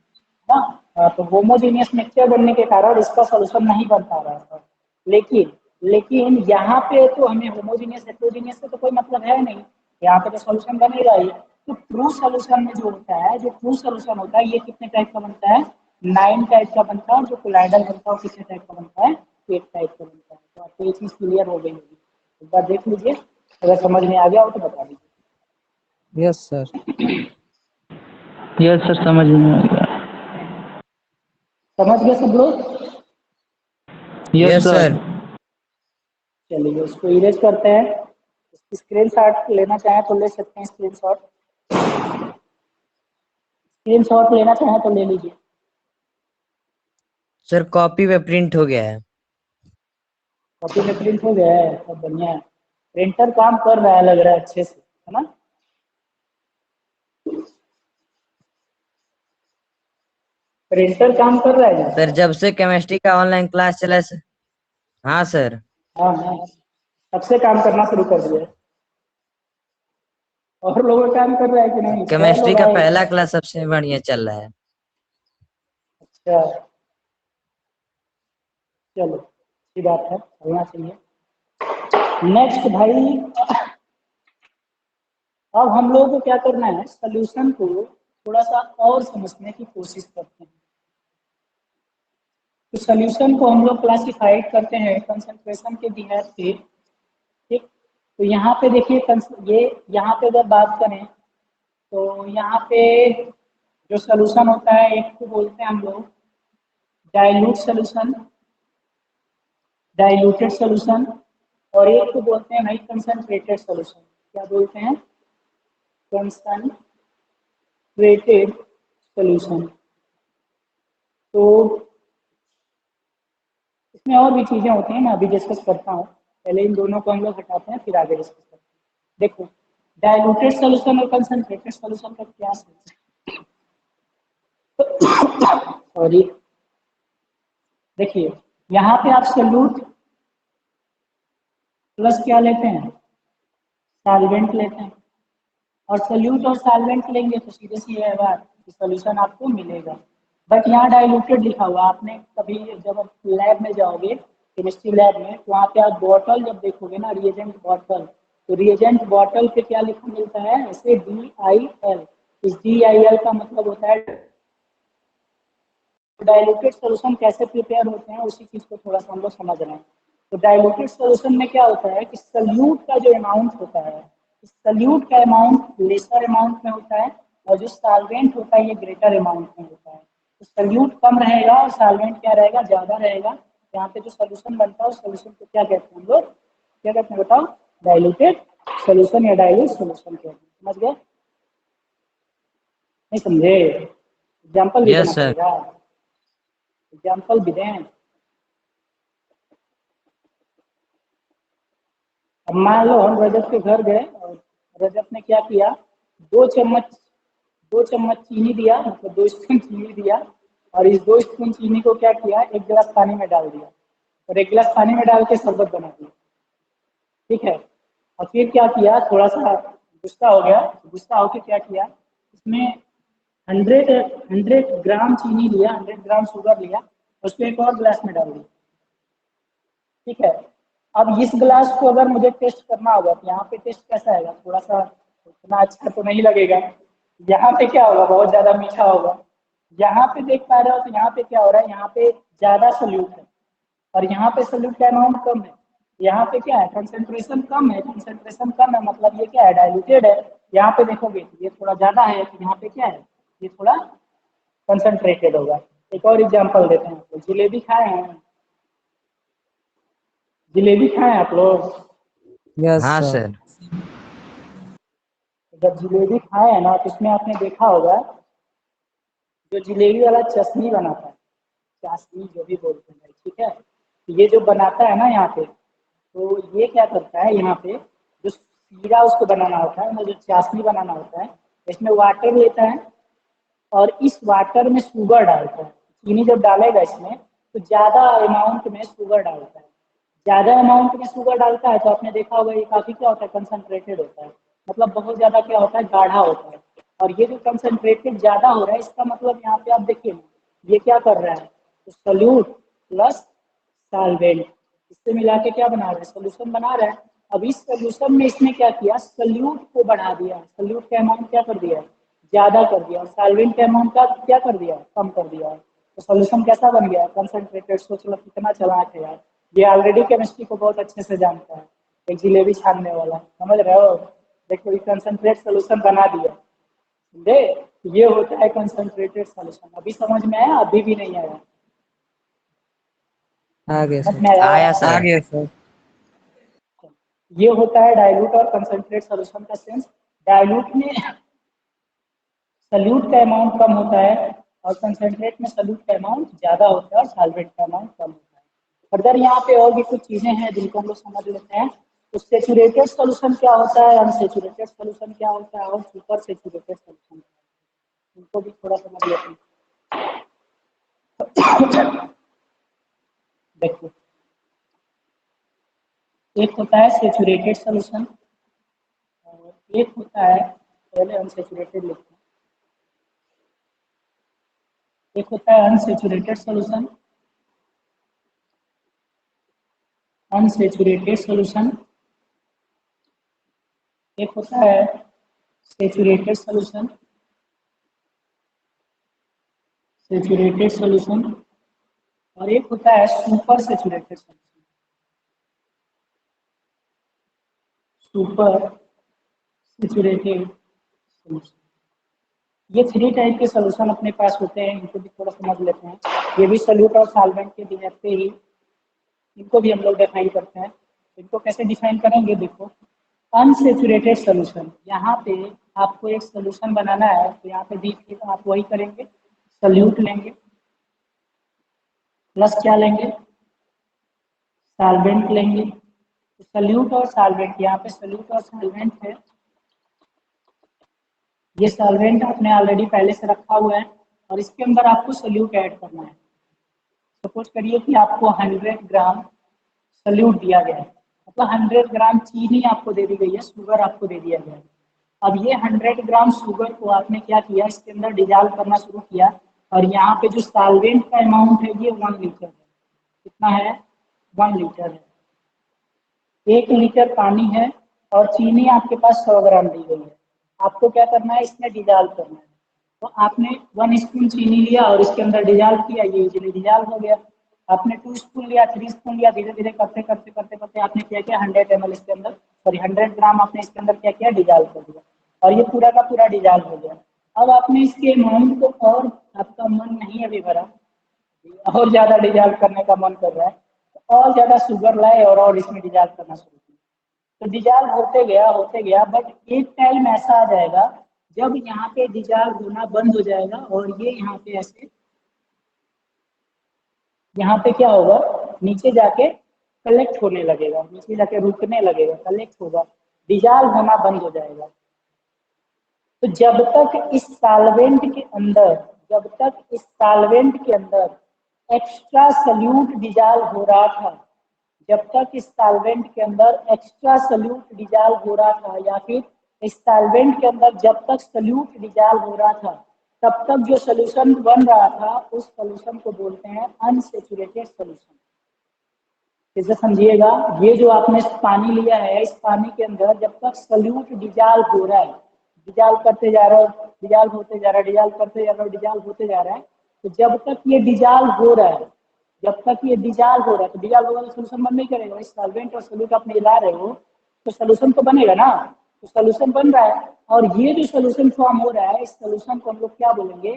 A: हाँ, तो होमोजीनियस मिक्सचर बनने के कारण इसका सॉल्यूशन नहीं बन पा रहा था। लेकिन लेकिन यहाँ पे तो हमें होमोजीनियस हेटेरोजीनियस से तो कोई मतलब है नहीं, यहाँ पे तो सॉल्यूशन बनेगा ही। तो ट्रू सॉल्यूशन में जो होता है, जो ट्रू सॉल्यूशन होता है, ये कितने टाइप का बनता है, 9 टाइप का बनता है। और जो कोलाइडल बनता है वो कितने टाइप का बनता है, 8 टाइप का बनता है। तो आपको ये चीज क्लियर हो गई होगी, एक बार देख लीजिए, अगर समझ में आ गया हो तो बता दीजिए।
C: Yes sir.
D: यस सर, समझ में आ गया।
A: समझ गए सब लोग?
D: Yes
B: yes
D: sir.
B: सर।
A: चलिए इसको इरेज करते हैं। स्क्रीन शॉट लेना चाहें तो ले सकते हैं, स्क्रीन शॉट लेना चाहें तो ले लीजिए।
B: सर कॉपी पे प्रिंट हो गया है।
A: कॉपी में प्रिंट हो गया है, सब बढ़िया है। प्रिंटर काम कर रहा है, लग रहा है अच्छे से, है ना। प्रिंटर काम कर रहा है
B: सर
A: क्या?
B: जब से केमिस्ट्री का ऑनलाइन क्लास चला है सर। हाँ सर।
A: हाँ हाँ, तब से काम करना शुरू कर दिया है। और लोगों का काम कर रहा है कि नहीं, 6
B: केमिस्ट्री
A: लोग
B: का
A: आए।
B: पहला क्लास सबसे बढ़िया चल रहा है।
A: अच्छा, चलो अच्छी बात है, होना चाहिए। नेक्स्ट भाई, अब हम लोग को क्या करना है, सोल्यूशन को थोड़ा सा और समझने की कोशिश करते हैं। तो सोल्यूशन को हम लोग क्लासिफाइड करते हैं कंसंट्रेशन के बिहार पे, ठीक। तो यहाँ पे देखिए, ये यहाँ पे अगर बात करें तो यहाँ पे जो सोल्यूशन होता है, एक को बोलते हैं हम लोग डाइल्यूट सोल्यूशन, डाइल्यूटेड सोल्यूशन, और एक को बोलते हैं भाई कंसंट्रेटेड सोल्यूशन। क्या बोलते हैं, कंसंट्रेटेड सोल्यूशन। तो इसमें और भी चीजें होती हैं, मैं अभी डिस्कस करता हूँ। पहले इन दोनों को हम लोग हटाते हैं, फिर आगे डिस्कस करते हैं। देखो, डाइल्यूटेड सोल्यूशन और कंसंट्रेटेड सोल्यूशन का क्या सॉरी, देखिए यहाँ पे आप सोल्यूट प्लस क्या लेते हैं, सॉल्वेंट लेते हैं। और सोल्यूट और सॉल्वेंट लेंगे तो सीधे सी है बात कि सोल्यूशन आपको मिलेगा। बट यहाँ डाइल्यूटेड लिखा हुआ, आपने कभी जब आप लैब में जाओगे, केमिस्ट्री लैब में, तो वहाँ पे आप बॉटल जब देखोगे ना, रिएजेंट बॉटल, तो रिएजेंट बॉटल पे क्या लिखा मिलता है, ऐसे DIL। इस DIL का मतलब होता है डाइल्यूटेड सॉल्यूशन कैसे प्रिपेयर होते हैं, उसी चीज को थोड़ा सा हम लोग समझ रहे हैं। तो डाइल्यूटेड सॉल्यूशन में क्या होता है कि सल्यूट का जो अमाउंट होता है, सल्यूट का अमाउंट लेसर अमाउंट में होता है, और जो सॉल्वेंट होता है ये ग्रेटर अमाउंट में होता है। तो सल्यूट कम रहेगा और सॉल्वेंट क्या रहेगा, ज्यादा रहेगा। यहाँ पे जो सोल्यूशन बनता है उस सोल्यूशन को क्या कहते हैं हम लोग, क्या कहते हैं बताओ, डाइल्यूटेड सोल्यूशन या डाइल्यूट सोल्यूशन कहते हैं। समझ गए, नहीं समझे? एग्जाम्पल भी देना
B: यस सर।
A: पड़ेगा, एग्जाम्पल भी दें। अब मान लो हम रजत के घर गए और रजत ने क्या किया, 2 चम्मच 2 चम्मच चीनी दिया, मतलब 2 स्पून चीनी दिया, और इस 2 स्पून चीनी को क्या किया, एक गिलास पानी में डाल दिया, और एक गिलास पानी में डाल के शरबत बना दिया, ठीक है। और फिर क्या किया, थोड़ा सा गुस्सा हो गया, गुस्सा होकर क्या किया, इसमें 100 ग्राम चीनी लिया, 100 ग्राम शुगर लिया, उसको एक और गिलास में डाल दिया, ठीक है। अब इस ग्लास को अगर मुझे टेस्ट करना होगा तो यहाँ पे टेस्ट कैसा आएगा, थोड़ा सा उतना अच्छा तो नहीं लगेगा। यहाँ पे क्या होगा, बहुत ज्यादा मीठा होगा। यहाँ पे देख पा रहे हो तो यहाँ पे क्या हो रहा है, यहाँ पे ज्यादा सोल्यूट है और यहाँ पे सोल्यूट का अमाउंट कम है। यहाँ पे क्या है, कंसेंट्रेशन कम है, कंसेंट्रेशन कम है मतलब ये क्या है, डाइल्यूटेड है। यहाँ पे देखोगे तो ये थोड़ा ज्यादा है, तो यहाँ पे क्या है, ये थोड़ा कंसेंट्रेटेड होगा। एक और एग्जाम्पल देते हैं, तो जलेबी खाए हैं, जलेबी खाए आप लोग?
C: यस
B: हाँ
C: सर।
B: सर।
A: जब जलेबी खाए हैं ना, तो इसमें आपने देखा होगा जो जलेबी वाला चशनी बनाता है, चाशनी जो भी बोलते हैं, ठीक है, ये जो बनाता है ना यहाँ पे, तो ये क्या करता है, यहाँ पे जो शीरा उसको बनाना होता है, जो चाशनी बनाना होता है, इसमें वाटर लेता है और इस वाटर में शुगर डालता है। चीनी जब डालेगा इसमें तो ज़्यादा अमाउंट में शुगर डालता है। ज़्यादा अमाउंट में शुगर डालता है तो आपने देखा होगा ये काफ़ी क्या होता है, कंसनट्रेटेड होता है, मतलब बहुत ज़्यादा क्या होता है, गाढ़ा होता है। और ये जो कंसनट्रेटेड ज़्यादा हो रहा है, इसका मतलब यहाँ पे आप देखिए ये क्या कर रहा है, तो सल्यूट प्लस सॉल्वेंट, इससे मिला के क्या बना रहा है, सोल्यूशन बना रहा है। अब इस सोल्यूशन में इसने क्या किया, सल्यूट को बढ़ा दिया, सल्यूट का अमाउंट क्या कर दिया, ज़्यादा कर दिया, और सॉल्वेंट के अमाउंट का क्या कर दिया, कम कर दिया। तो सोल्यूशन कैसा बन गया, कंसनट्रेटेड। सोच लो कितना चालाक है यार, ये ऑलरेडी केमिस्ट्री को बहुत अच्छे से जानता है, एक जिलेबी छानने वाला, समझ रहे हो। देखो ये कंसनट्रेट सोल्यूशन बना दिया, समझे, ये होता है कंसनट्रेटेड सोल्यूशन। अभी समझ में आया, अभी भी नहीं आया,
C: आ गया
A: समझ
C: सर।
A: में आया।
B: आया
C: आ
B: सर।
C: गया सर।
A: ये होता है डाइल्यूट और कंसनट्रेट सोल्यूशन का सेंस। डाइल्यूट में सल्यूट का अमाउंट कम होता है और कंसनट्रेट में सल्यूट का अमाउंट ज़्यादा होता है और सॉल्वेंट का अमाउंट कम होता है। फर्दर यहाँ पे और भी कुछ चीज़ें हैं जिनको हम लोग समझ लेते हैं। तो सेचुरेटेड सोल्यूशन क्या होता है, अनसेचुरेटेड सोल्यूशन क्या होता है, और सुपर सेचुरेटेड सोल्यूशन क्या होता है, इनको भी थोड़ा समझ लेते हैं। देखो, एक होता है सेचुरेटेड सोल्यूशन और एक होता है, पहले अनसेचुरेटेड लिखते हैं, एक होता है अनसेचुरेटेड सोल्यूशन, अनसेचुरेटेड सोल्यूशन, एक होता है सेचुरेटेड सोल्यूशन, सेचुरेटेड सोल्यूशन, और एक होता है super saturated solution, super saturated solution. ये 3 टाइप के सोल्यूशन अपने पास होते हैं, इनको भी थोड़ा समझ लेते हैं। ये भी सल्यूट और सॉल्वेंट के बिहेव पे ही इनको भी हम लोग डिफाइन करते हैं। इनको कैसे डिफाइन करेंगे, देखो, अनसेचुरेटेड सोल्यूशन, यहाँ पे आपको एक सोल्यूशन बनाना है तो यहाँ पे देखिए आप वही करेंगे, सल्यूट लेंगे प्लस क्या लेंगे, सॉल्वेंट लेंगे। तो सल्यूट और सॉल्वेंट, यहाँ पे सल्यूट और सॉल्वेंट है, ये सॉल्वेंट आपने ऑलरेडी पहले से रखा हुआ है और इसके अंदर आपको सल्यूट ऐड करना है। सपोज करिए कि आपको 100 ग्राम सल्यूट दिया गया है, मतलब 100 ग्राम चीनी आपको दे दी गई है, शुगर आपको दे दिया गया है। अब ये 100 ग्राम शुगर को आपने क्या किया, इसके अंदर डिजॉल्व करना शुरू किया और यहाँ पे जो सॉल्वेंट का अमाउंट है ये 1 लीटर है। कितना है, 1 लीटर है। 1 लीटर पानी है और चीनी आपके पास 100 ग्राम दी गई है। आपको क्या करना है, इसमें डिजॉल्व करना है। तो आपने 1 स्पून चीनी लिया और इसके अंदर डिजॉल्व किया, ये इजीली डिजॉल्व हो गया। आपने 2 स्पून लिया, 3 स्पून लिया, धीरे धीरे करते करते करते करते आपने क्या किया, 100 ml इसके अंदर, सॉरी 100 ग्राम आपने इसके अंदर क्या किया, डिजॉल्व कर दिया और ये पूरा का पूरा डिजॉल्व हो गया। अब आपने इसके अमाउंट को, और आपका मन नहीं अभी भरा, और ज़्यादा डिजॉल्व करने का मन कर रहा है, तो और ज़्यादा शुगर लाए और इसमें डिजॉल्व करना शुरू किया। तो डिजॉल्व होते गया, बट एक टाइम ऐसा आ जाएगा जब यहाँ पे डिजॉल्व होना बंद हो जाएगा और ये यहाँ पे ऐसे, यहाँ पे क्या होगा, नीचे जाके कलेक्ट होने लगेगा, नीचे जाके रुकने लगेगा, कलेक्ट होगा, डिजॉल्व होना बंद हो जाएगा। तो जब तक इस सॉल्वेंट के अंदर, जब तक इस सॉल्वेंट के अंदर एक्स्ट्रा सल्यूट डिजॉल्व हो रहा था, जब तक इस सॉल्वेंट के अंदर एक्स्ट्रा सल्यूट डिजॉल्व हो रहा था, या फिर इस सॉल्वेंट के अंदर जब तक सल्यूट डिजॉल्व हो रहा था, तब तक जो सोल्यूशन बन रहा था उस सोल्यूशन को बोलते हैं अनसेचुरेटेड सोल्यूशन। इसे समझिएगा, ये जो आपने पानी लिया है, इस पानी के अंदर जब तक सल्यूट डिजॉल्व हो रहा है, डिजॉल्व करते जा रहा है, डिजॉल्व होते जा रहा है, डिजॉल्व करते जा रहा है, डिजॉल्व होते जा रहा है, तो जब तक ये डिजॉल्व हो रहा है, जब तक ये डिजॉल्व हो रहा है, तो डिजॉल्व होगा तो सोल्यूशन बन नहीं करेगा। इस सॉल्वेंट और सल्यूट आप मिला रहे हो तो सोल्यूशन तो बनेगा ना, तो सोल्यूशन बन रहा है और ये जो सोल्यूशन फॉर्म हो रहा है, इस सोल्यूशन को हम लोग क्या बोलेंगे,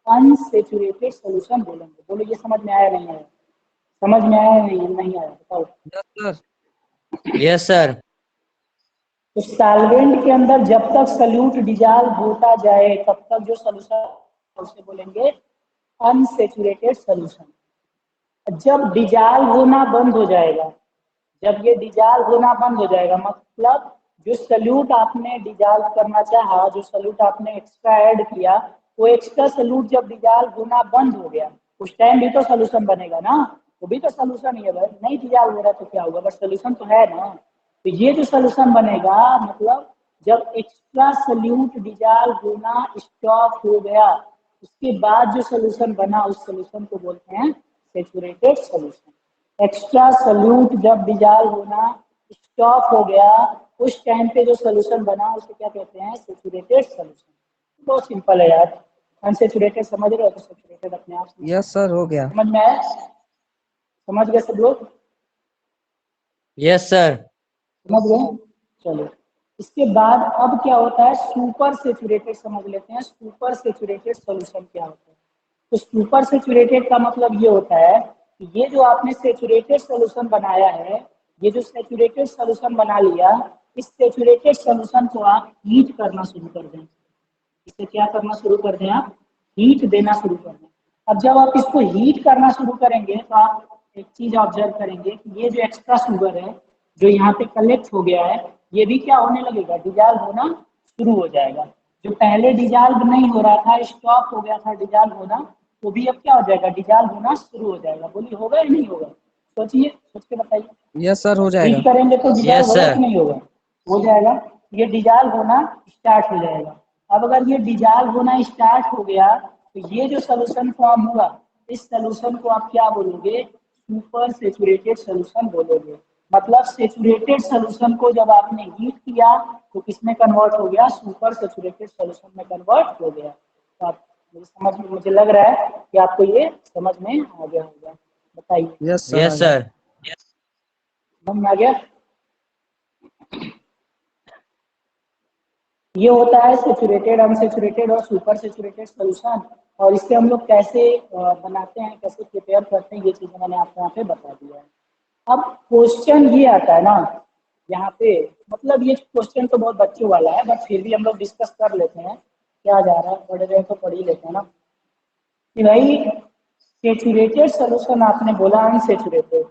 A: अनसेचुरेटेड सोल्यूशन बोलेंगे। बोलो ये समझ में आया नहीं आया, समझ में आया नहीं आया, बताओ।
C: Yes sir.
B: Yes sir.
A: तो सॉल्वेंट के अंदर जब तक सल्यूट डिजॉल्व होता जाए तब तक जो सोल्यूशन उसे बोलेंगे अनसेचुरेटेड सोल्यूशन। जब डिजॉल्व होना बंद हो जाएगा, जब ये डिजॉल्व होना बंद हो जाएगा, मतलब जो सल्यूट आपने डिजॉल्व करना चाहा, जो सल्यूट आपने एक्स्ट्रा ऐड किया, वो एक्स्ट्रा सल्यूट जब डिजॉल्व होना बंद हो गया, उस टाइम भी तो सोल्यूशन बनेगा ना, वो भी तो सोल्यूशन ही है भाई। नहीं डिजॉल्व हो रहा तो क्या होगा, बट सोल्यूशन तो है ना। तो ये जो सोल्यूशन बनेगा, मतलब जब एक्स्ट्रा सल्यूट डिजॉल्व होना स्टॉप हो गया, उसके बाद जो सोल्यूशन बना, उस सोल्यूशन को बोलते हैं सेचुरेटेड सोल्यूशन। एक्स्ट्रा सल्यूट जब डिजॉल्व होना स्टॉप हो गया, उस टाइम पे जो सोल्यूशन बना उसे क्या कहते हैं, सेचुरेटेड सोल्यूशन। बहुत सिंपल है यार। अनसेचुरेटेड समझ रहे हो तो सेचुरेटेड अपने आप से
C: यस सर, हो गया।
A: समझ में आया? समझ गए सब लोग?
B: Yes sir.
A: समझ गए? चलो, इसके बाद अब क्या होता है, सुपर सेचुरेटेड समझ लेते हैं। सुपर सेचुरेटेड सोल्यूशन क्या होता है? तो सुपर सेचुरेटेड का मतलब ये होता है कि ये जो आपने सेचुरेटेड सोल्यूशन बनाया है, ये जो सेचुरेटेड सोल्यूशन बना लिया, इस सेचुरेटेड सोल्यूशन को आप हीट करना शुरू कर दें। इसे क्या करना शुरू कर दें आप? हीट देना शुरू कर दें। अब जब आप इसको हीट करना शुरू करेंगे तो आप एक चीज ऑब्जर्व करेंगे कि ये जो एक्स्ट्रा शुगर है जो यहाँ पे कलेक्ट हो गया है, ये भी क्या होने लगेगा, डिजॉल्व होना शुरू हो जाएगा। जो पहले डिजॉल्व नहीं हो रहा था, स्टॉप हो गया था डिजॉल्व होना, वो भी अब क्या हो जाएगा, डिजॉल्व होना शुरू हो जाएगा। बोलिए होगा या नहीं होगा? सोचिए, सोच के बताइए।
C: यस सर, हो जाएगा।
A: हीट करेंगे तो डिजॉल्व
B: यस
A: होगा
B: सर।
A: कि नहीं होगा? हो जाएगा। ये डिजॉल्व होना स्टार्ट हो जाएगा। अब अगर ये डिजॉल्व होना स्टार्ट हो गया, तो ये जो सोल्यूशन फॉर्म हुआ, इस सोल्यूशन को आप क्या बोलोगे, सुपर सेचुरेटेड सोल्यूशन बोलोगे। मतलब सेचुरेटेड सोल्यूशन को जब आपने हीट किया तो किसमें कन्वर्ट हो गया, सुपर सेचुरेटेड सोल्यूशन में कन्वर्ट हो गया। तो आप मुझे लग रहा है कि आपको ये समझ में आ गया होगा। बताइए,
C: यस सर, आ
B: यस
C: गया।
B: सर।
A: समझ में आ गया? ये होता है सेचुरेटेड, अनसेचुरेटेड और सुपर सेचुरेटेड सोल्यूशन। और इससे हम लोग कैसे बनाते हैं, कैसे प्रिपेयर करते हैं, ये चीजें मैंने आपको यहाँ पे बता दिया है। अब क्वेश्चन ये आता है ना यहाँ पे, मतलब ये क्वेश्चन तो बहुत बच्चों वाला है, बट फिर भी हम लोग डिस्कस कर लेते हैं। क्या जा रहा है, पढ़ रहे हैं तो पढ़ ही लेते हैं ना कि भाई सेचुरेटेड सोल्यूशन आपने बोला अनसेचुरेटेड।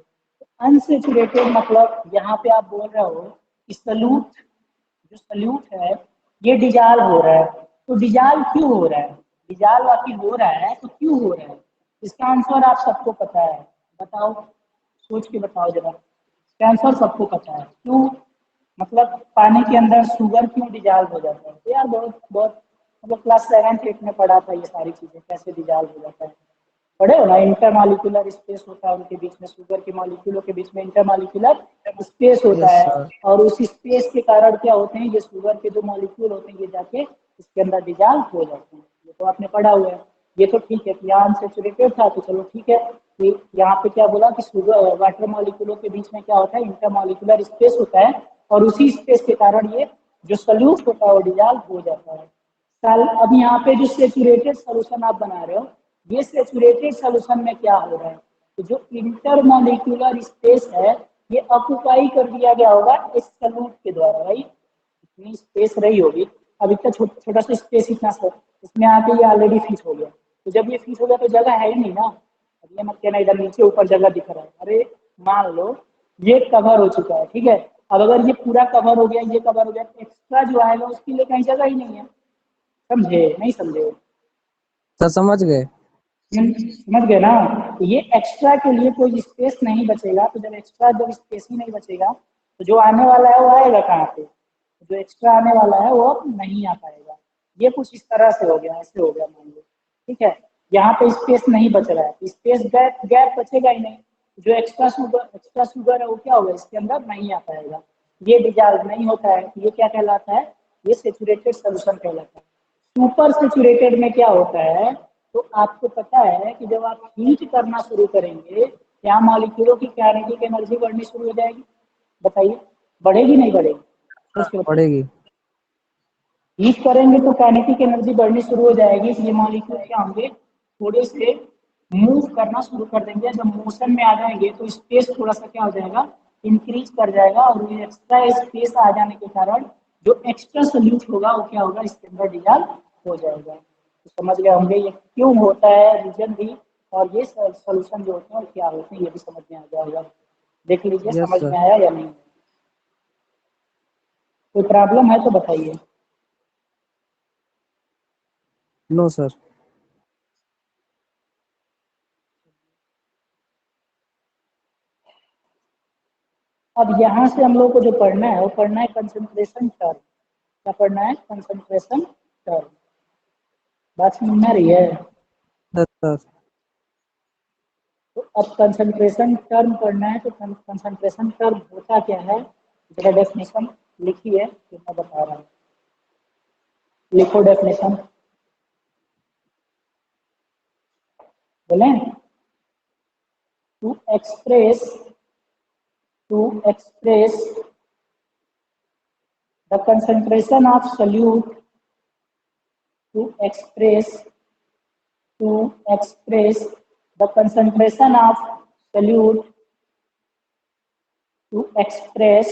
A: अनसेचुरेटेड मतलब यहाँ पे आप बोल रहे हो कि सल्यूट, जो सल्यूट है ये डिजॉल्व हो रहा है। तो डिजॉल्व क्यों हो रहा है, डिजॉल्व आखिर हो रहा है तो क्यों हो रहा है? इसका आंसर आप सबको पता है। बताओ, सोच के बताओ जरा। इसका आंसर सबको पता है। क्यों? मतलब पानी के अंदर शुगर क्यों डिजॉल्व हो जाता है? तो यार बहुत बहुत मतलब क्लास 7-8 में पढ़ा था ये सारी चीजें, कैसे डिजॉल्व हो जाता है। पढ़े हो ना, इंटरमॉलिक्यूलर स्पेस होता है उनके बीच में, शुगर के मॉलिक्यूलों के बीच में इंटरमॉलिक्यूलर स्पेस होता
C: यस
A: है।
C: सर।
A: और उस स्पेस के कारण क्या होते हैं, ये शुगर के जो मॉलिक्यूल होते हैं ये जाके इसके अंदर डिजॉल्व हो जाते हैं। ये तो आपने पढ़ा हुआ है। ये तो ठीक है कि यहाँ अनसेचुरेटेड था तो चलो ठीक है। यहाँ पे क्या बोला कि शुगर वाटर मॉलिक्यूलों के बीच में क्या होता है, इंटरमॉलिक्यूलर स्पेस होता है, और उसी स्पेस के कारण ये जो सल्यूट होता है वो डिजॉल्व हो जाता है। अब यहाँ पे जो सेचुरेटेड सोल्यूशन आप बना रहे हो, ये सेचुरेटेड सोल्यूशन में क्या हो रहा है, तो जो इंटरमॉलिक्यूलर स्पेस है ये ऑक्युपाई कर दिया गया होगा इस सल्यूट के द्वारा। भाई इतनी स्पेस रही होगी, अब इतना छोटा सा स्पेस, इतना सा, इसमें आके ये ऑलरेडी फिट हो गया। तो जब ये फिट हो गया तो जगह है ही नहीं ना। अब ये मत कहना इधर नीचे ऊपर जगह दिख रहा है, अरे मान लो ये कवर हो चुका है, ठीक है। अब अगर ये पूरा कवर हो गया, ये कवर हो गया, तो एक्स्ट्रा जो आएगा उसके लिए कहीं जगह ही नहीं है। समझे नहीं समझे?
C: सर समझ गए।
A: समझ गए ना? तो ये एक्स्ट्रा के लिए कोई स्पेस नहीं बचेगा। तो जब एक्स्ट्रा, जब स्पेस ही नहीं बचेगा तो जो आने वाला है वो आएगा कहाँ पे? जो एक्स्ट्रा आने वाला है वो अब नहीं आ पाएगा। ये कुछ इस तरह से हो गया, ऐसे हो गया मान लो, ठीक है। यहाँ पे स्पेस नहीं बच रहा है, स्पेस गैप गैप बचेगा ही नहीं। जो एक्स्ट्रा शुगर है वो क्या होगा, इसके अंदर नहीं आ पाएगा। ये डिजॉल्व नहीं होता है। ये क्या कहलाता है, ये सेचुरेटेड सोल्यूशन कहलाता है। सुपर सेचुरेटेड में क्या होता है, तो आपको पता है कि जब आप हीट करना शुरू करेंगे, क्या मॉलिक्यूलों की काइनेटिक एनर्जी बढ़नी शुरू हो जाएगी? बताइए, बढ़ेगी नहीं बढ़ेगी? सोच के बताइए।
C: पढ़ेगी।
A: हीट करेंगे तो काइनेटिक एनर्जी बढ़नी शुरू हो जाएगी। ये मॉलिक्यूल क्या होंगे, थोड़े से मूव करना शुरू कर देंगे। जब मोशन में आ जाएंगे तो स्पेस थोड़ा सा क्या हो जाएगा, इंक्रीज कर जाएगा। और ये एक्स्ट्रा स्पेस आ जाने के कारण जो एक्स्ट्रा सोल्यूट होगा वो क्या होगा, इसके अंदर डिजॉल्व हो जाएगा। तो समझ गए होंगे ये क्यों होता है, रीजन भी, और ये सोल्यूशन जो होते हैं वो क्या होते हैं ये भी समझ में आ जाएगा। देख लीजिए
C: यस
A: समझ
C: सर।
A: में आया या नहीं। कोई प्रॉब्लम है तो बताइए।
C: No sir.
A: अब यहाँ से हम लोग को जो पढ़ना है वो पढ़ना है कंसंट्रेशन टर्म। क्या पढ़ना है? Concentration term. बात समझ में आ रही है?
C: Yes sir.
A: तो अब कंसंट्रेशन टर्म पढ़ना है तो कंसंट्रेशन टर्म होता क्या है, जरा डेफिनेशन लिखिए तो मैं बता रहा हूँ। लिखो डेफिनेशन, बोले to express the concentration of solute to express the concentration of solute to express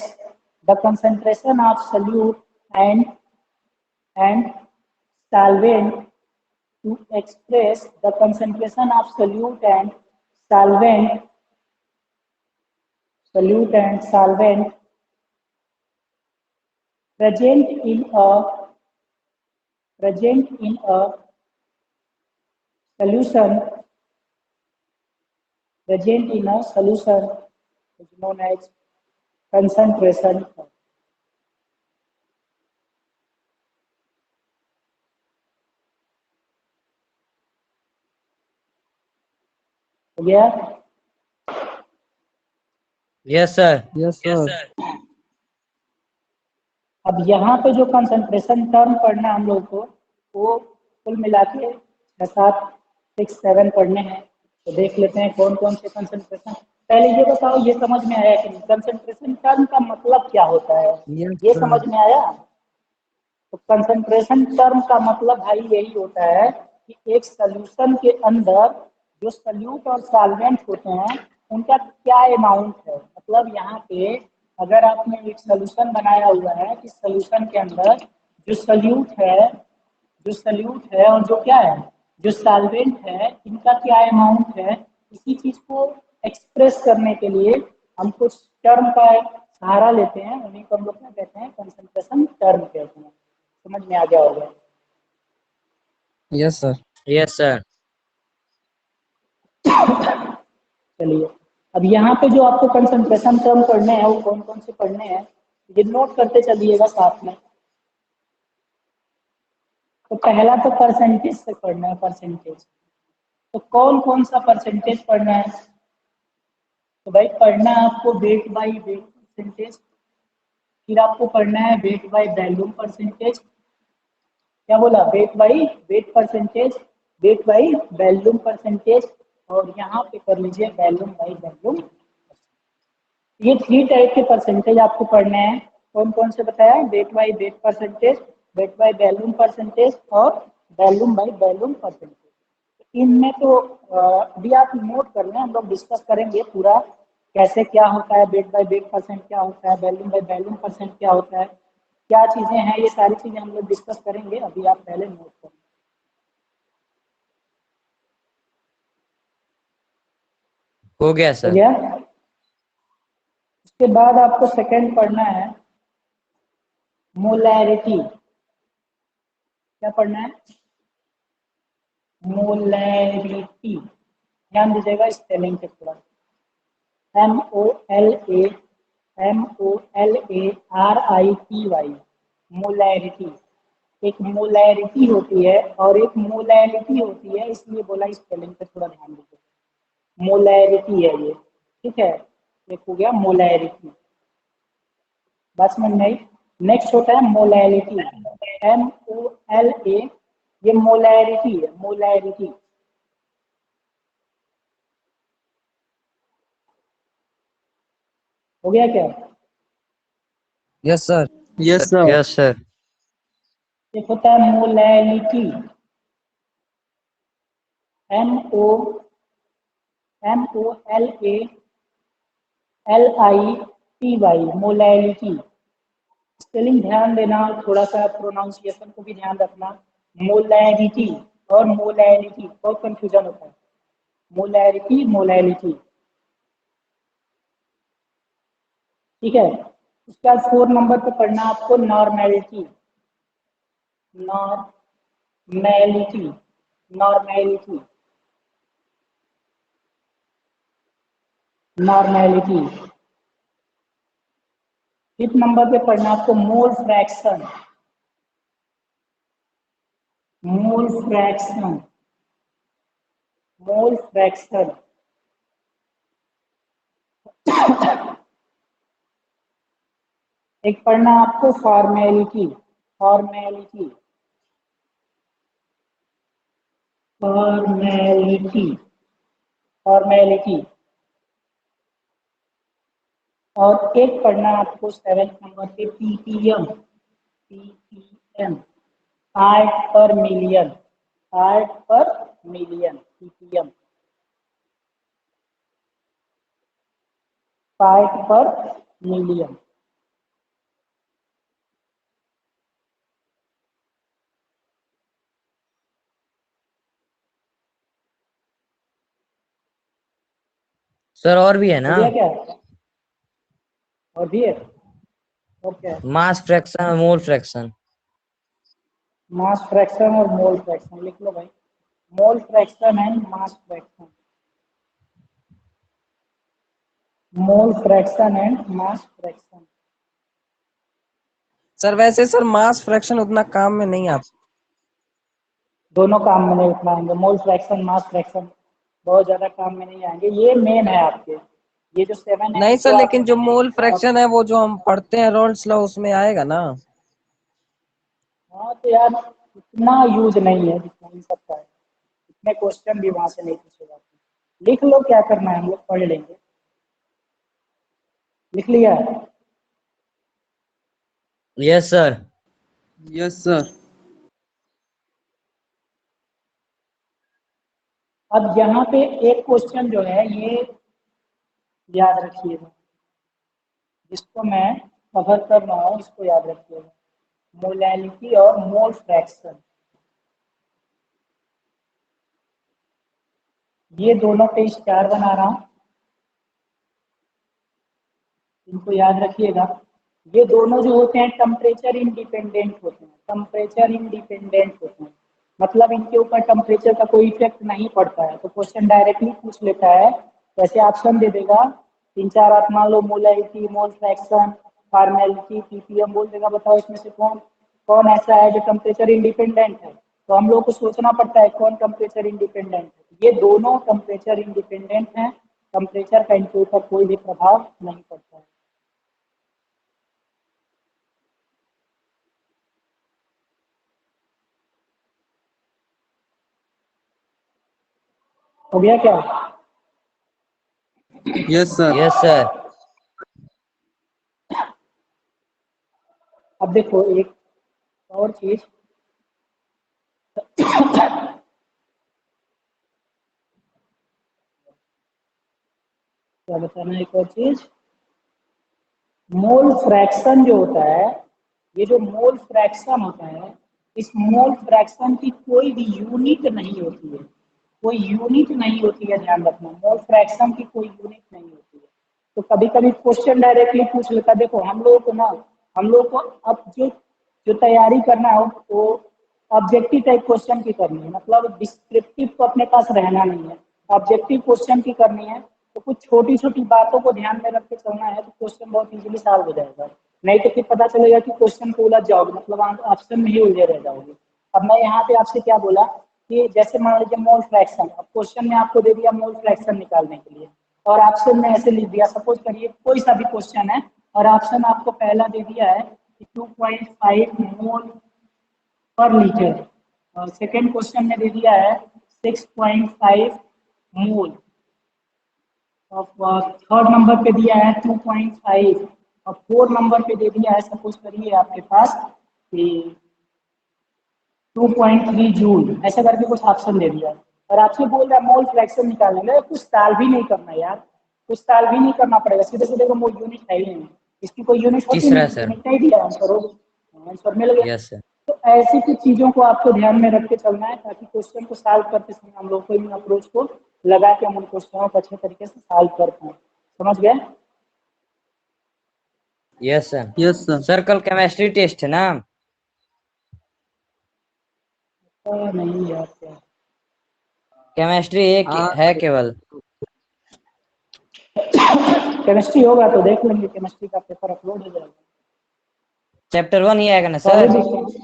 A: the concentration of solute and solvent to express the concentration of solute and solvent present in a solution is known as concentration curve. हो गया?
B: Yes, sir.
C: Yes sir.
A: अब यहाँ पे जो concentration term पढ़ना है हम लोग को, वो कुल मिला के 6, 7, 6, 7 पढ़ने हैं। तो देख लेते हैं कौन कौन से कंसंट्रेशन। पहले ये बताओ, ये समझ में आया कि नहीं? कंसंट्रेशन टर्म का मतलब क्या होता है,
C: यस
A: ये
C: सर।
A: समझ में आया? तो कंसंट्रेशन टर्म का मतलब भाई यही होता है कि एक सॉल्यूशन के अंदर जो सॉल्यूट और सॉल्वेंट होते हैं उनका क्या अमाउंट है। मतलब यहाँ पे अगर आपने एक सॉल्यूशन बनाया हुआ है कि सॉल्यूशन के अंदर जो सॉल्यूट है और जो क्या है, जो सॉल्वेंट है, इनका क्या अमाउंट है, इसी चीज को एक्सप्रेस करने के लिए हम कुछ टर्म का सहारा लेते हैं, उन्हीं को हम लोग क्या कहते हैं? कंसंट्रेशन टर्म कहते हैं। समझ में आ गया होगा?
C: Yes sir.
B: Yes, sir.
A: चलिए, अब यहाँ पे जो आपको कंसंट्रेशन टर्म पढ़ने हैं वो कौन कौन से पढ़ने हैं, ये नोट करते चलिएगा साथ में। तो पहला तो परसेंटेज से पढ़ना है, परसेंटेज। तो कौन कौन सा परसेंटेज पढ़ना है? तो भाई पढ़ना है आपको वेट बाई वेट परसेंटेज, फिर आपको पढ़ना है वेट बाई वॉल्यूम परसेंटेज। क्या बोला? Weight by wait percentage, weight by volume percentage, और यहाँ पे कर लीजिए वॉल्यूम बाई वॉल्यूम। ये 3 टाइप के परसेंटेज आपको पढ़ने हैं। कौन कौन से बताया? Weight by wait percentage, weight by volume percentage और वॉल्यूम बाई वॉल्यूम परसेंटेज। इनमें तो अभी आप नोट कर लें, हम लोग डिस्कस करेंगे पूरा कैसे क्या होता है, वेट बाई वेट परसेंट क्या होता है, वॉल्यूम बाई वॉल्यूम परसेंट क्या होता है, क्या चीजें हैं, ये सारी चीजें हम लोग डिस्कस करेंगे। अभी आप पहले नोट करें।
B: हो गया
A: हो
B: सर।
A: गया? उसके बाद आपको सेकंड पढ़ना है मोलैरिटी। क्या पढ़ना है? मोलैरिटी। ध्यान दीजिएगा स्पेलिंग पे थोड़ा। MOLARITY, molarity. एक मोलैरिटी होती है और एक मोलैलिटी होती है, इसलिए बोला स्पेलिंग पे थोड़ा ध्यान दीजिए। मोलैरिटी है ये, ठीक है? एक हो गया मोलैरिटी। बस में नहीं। नेक्स्ट होता है मोलैलिटी, MOLA। ये मोलैरिटी है, मोलैरिटी। हो गया क्या?
C: Yes sir.
D: Yes sir.
B: Yes, sir.
A: एक होता है मोलैलिटी, MOLALITY, मोलैलिटी। स्पेलिंग ध्यान देना, थोड़ा सा प्रोनाउंसिएशन को भी ध्यान रखना। मोलैरिटी और मोलैलिटी, बहुत कंफ्यूजन होता है, मोलैरिटी मोलैलिटी, ठीक है। उसके बाद 4 नंबर पे पढ़ना आपको normality, normality, normality, normality. 5 number पे पढ़ना आपको mole fraction, mole fraction, mole fraction. एक पढ़ना आपको फॉर्मेलिटी, फॉर्मेलिटी, फॉर्मेलिटी, फॉर्मेलिटी। और एक पढ़ना आपको 7 नंबर पे पीपीएम, पीपीएम, पार्ट पर मिलियन, पार्ट पर मिलियन, पीपीएम, पार्ट पर मिलियन।
B: सर और भी है ना?
A: हो गया क्या? और भी है? ओके।
B: मास फ्रैक्शन और मोल फ्रैक्शन।
A: मास फ्रैक्शन और मोल फ्रैक्शन लिख लो भाई, mole fraction and mass fraction, mole fraction and mass fraction.
C: Sir वैसे सर मास फ्रैक्शन उतना काम में नहीं आता।
A: दोनों काम में नहीं उठाएंगे, मोल फ्रैक्शन मास फ्रैक्शन बहुत ज्यादा काम में नहीं आएंगे, ये मेन है आपके, ये जो 7 है
C: नहीं सर,
A: इसको
C: लेकिन जो
A: आप,
C: मोल फ्रैक्शन है वो जो हम पढ़ते हैं रोल्स लॉ उसमें आएगा ना।
A: हाँ तो यार इतना यूज नहीं है जितना इन सब का है, इतने क्वेश्चन भी वहां से नहीं पूछे जाते। लिख लो क्या करना है, हम लोग पढ़ लेंगे। लिख लिया?
B: Yes sir.
C: Yes sir.
A: अब यहाँ पे एक क्वेश्चन जो है ये याद रखिएगा, जिसको मैं कवर कर रहा हूँ इसको याद रखिएगा, मोलैलिटी और मोल फ्रैक्शन, ये दोनों पे स्टार बना रहा हूँ, इनको याद रखिएगा। ये दोनों जो होते हैं टेम्परेचर इंडिपेंडेंट होते हैं, टेम्परेचर इंडिपेंडेंट होते हैं, मतलब इनके ऊपर टेम्परेचर का कोई इफेक्ट नहीं पड़ता है। तो क्वेश्चन डायरेक्टली पूछ लेता है, वैसे ऑप्शन दे देगा 3-4, आप मान लो molality, mole fraction, formality, PPM बोल देगा, बताओ इसमें से कौन कौन ऐसा है जो टेम्परेचर इंडिपेंडेंट है। तो हम लोग को सोचना पड़ता है कौन टेम्परेचर इंडिपेंडेंट है। ये दोनों टेम्परेचर इंडिपेंडेंट हैं, टेम्परेचर का इनके ऊपर कोई भी प्रभाव नहीं पड़ता है। हो गया क्या?
C: Yes sir.
B: Yes sir.
A: अब देखो एक और चीज, क्या बताना, एक और चीज, मोल फ्रैक्शन जो होता है, ये जो मोल फ्रैक्शन होता है, इस मोल फ्रैक्शन की कोई भी यूनिट नहीं होती है, कोई यूनिट नहीं होती है, ध्यान रखना, मोल फ्रैक्शन की कोई यूनिट नहीं होती है। तो कभी कभी क्वेश्चन डायरेक्टली पूछ लेता है। देखो हम लोगों को ना, हम लोग को अब जो जो तैयारी करना हो वो ऑब्जेक्टिव टाइप क्वेश्चन की करनी है, मतलब डिस्क्रिप्टिव तो अपने पास रहना नहीं है, ऑब्जेक्टिव क्वेश्चन की करनी है। तो कुछ छोटी छोटी बातों को ध्यान में रख के चलना है तो क्वेश्चन बहुत इजीली सॉल्व हो जाएगा, नहीं तो फिर पता चलेगा कि क्वेश्चन को उलझ जाओगे, मतलब आप ऑप्शन में ही उलझे रह जाओगे। अब मैं यहाँ पे आपसे क्या बोला कि जैसे मान लीजिए मोल फ्रैक्शन, अब क्वेश्चन में आपको दे दिया मोल फ्रैक्शन निकालने के लिए, और ऑप्शन में ऐसे लिख दिया, सपोज करिए कोई सा भी क्वेश्चन है और ऑप्शन आपको पहला दे दिया है कि 2.5 मोल पर लीटर, और सेकेंड क्वेश्चन में दे दिया है 6.5 मोल, और थर्ड नंबर पे दिया है 2.5, और फोर्थ नंबर पे दे दिया है सपोज करिए आपके पास कि 2.3 जूल, ऐसा करके कुछ ऑप्शन दे दिया है, और आपसे बोल रहा है मोल फ्रैक्शन निकालने में, कुछ साल भी नहीं करना यार, कुछ साल भी नहीं करना पड़ेगा, सीधे सीधे मोल यूनिट है ही नहीं, इसकी कोई यूनिट होती
B: तीसरा
A: नहीं,
B: सर।
A: यूनिट नहीं दिया आंसर, हो आंसर मिल गया।
B: Yes sir.
A: तो ऐसी कुछ चीज़ों को आपको ध्यान में रख के चलना है ताकि क्वेश्चन को सॉल्व करते समय हम लोग को इन अप्रोच को लगा के हम उन क्वेश्चनों को अच्छे तरीके से सॉल्व कर पाए। समझ गए?
B: Yes sir.
D: Yes sir.
B: Sir कल केमिस्ट्री टेस्ट है ना?
A: नहीं यार, क्या
B: केमिस्ट्री एक
C: हाँ
B: है केवल।
A: केमिस्ट्री होगा तो देख लेंगे, केमिस्ट्री का पेपर अपलोड हो जाएगा।
B: चैप्टर 1 ही आएगा ना
A: सॉलिड
B: सर?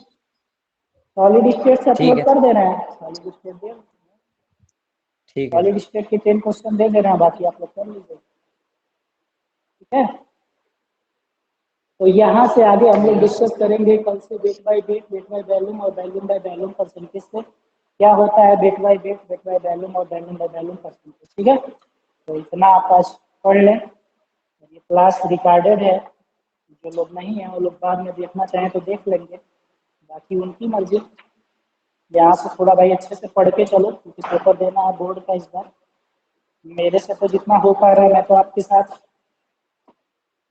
A: सॉलिड स्टेट से
B: ठीक
A: अपलोड
B: है
A: कर दे रहे हैं, सॉलिड स्टेट दे,
B: ठीक है।
A: सॉलिड स्टेट के 10 क्वेश्चन दे दे रहे हैं, बाकी आप लोग कर लीजिए। ठीक है, तो यहाँ से आगे हम लोग डिस्कस करेंगे कल से वेट बाय वैल्यूम और वैल्यूम बाय वैल्यूम परसेंटेज से क्या होता है, वेट बाय वैल्यूम और वैल्यूम बाय वैल्यूम परसेंटेज। ठीक है, तो इतना आप आज पढ़ लें। ये क्लास रिकॉर्डेड है, जो लोग नहीं हैं वो लोग बाद में देखना चाहें तो देख लेंगे, बाकी उनकी मर्जी। यहाँ से थोड़ा भाई अच्छे से पढ़ के चलो, क्योंकि पेपर देना है बोर्ड का इस बार। मेरे से तो जितना हो पा रहा है मैं तो आपके साथ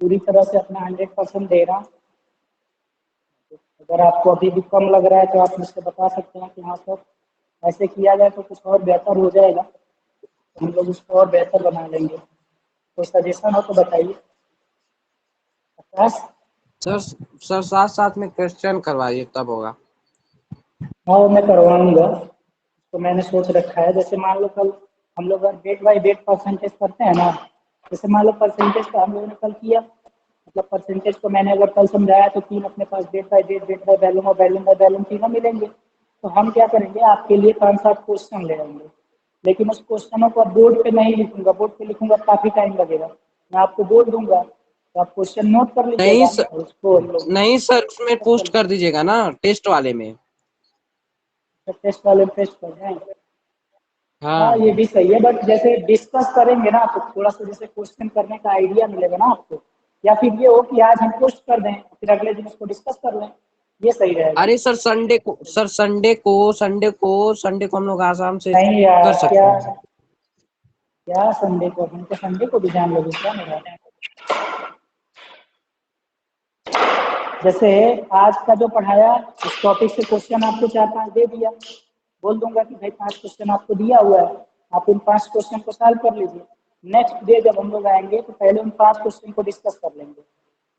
A: पूरी तरह से अपना 100% दे रहा हूँ। अगर आपको अभी भी कम लग रहा है तो आप मुझसे बता सकते हैं कि हाँ सर ऐसे किया जाए तो कुछ और बेहतर हो जाएगा, तो हम लोग उसको और बेहतर बना लेंगे। कोई सजेशन हो तो बताइए। आकाश?
C: सर, सर साथ साथ में क्वेश्चन करवाइए तब होगा।
A: हाँ वो मैं करवाऊंगा, तो मैंने सोच रखा है। जैसे मान लो कल हम लोग डेट बाई डेट परसेंटेज करते हैं ना, जैसे मान लो परसेंटेज का हम लोगों ने कल किया, मतलब परसेंटेज को मैंने अगर कल समझाया तो तीन अपने पास डेट बाई वैल्यूम और वैल्यूम बाई वैल्यूम तीनों मिलेंगे। तो हम क्या करेंगे, आपके लिए 5-7 क्वेश्चन ले आएंगे, लेकिन उस क्वेश्चनों को बोर्ड पे नहीं लिखूंगा, बोर्ड पे लिखूंगा काफ़ी टाइम लगेगा। मैं आपको बोल दूंगा तो आप क्वेश्चन नोट कर
C: नहीं
A: लीजिएगा
C: सर,
A: और उसको हम लोग
C: नहीं सर, उसमें पोस्ट कर दीजिएगा ना टेस्ट वाले में।
A: टेस्ट वाले टेस्ट कर रहे हैं। हाँ
C: हाँ
A: ये भी सही है, बट जैसे डिस्कस करेंगे ना तो थोड़ा सा जैसे क्वेश्चन करने का आइडिया मिलेगा ना आपको, या फिर ये हो कि आज हम पोस्ट कर दें फिर अगले दिन उसको डिस्कस कर लें, ये सही रहेगा।
C: अरे सर, संडे को हम लोग आसाम से
A: नहीं
C: कर
A: यार,
C: सकते
A: क्या
C: हैं।
A: क्या संडे को, हमको संडे को भी जान लोगे क्या मेरा? जैसे आज का जो पढ़ाया उस टॉपिक से क्वेश्चन आपको 4-5 दे दिया, बोल दूंगा कि भाई 5 क्वेश्चन आपको दिया हुआ है, आप उन 5 क्वेश्चन को सॉल्व कर लीजिए। नेक्स्ट डे जब हम लोग आएंगे तो पहले उन 5 क्वेश्चन को डिस्कस कर लेंगे।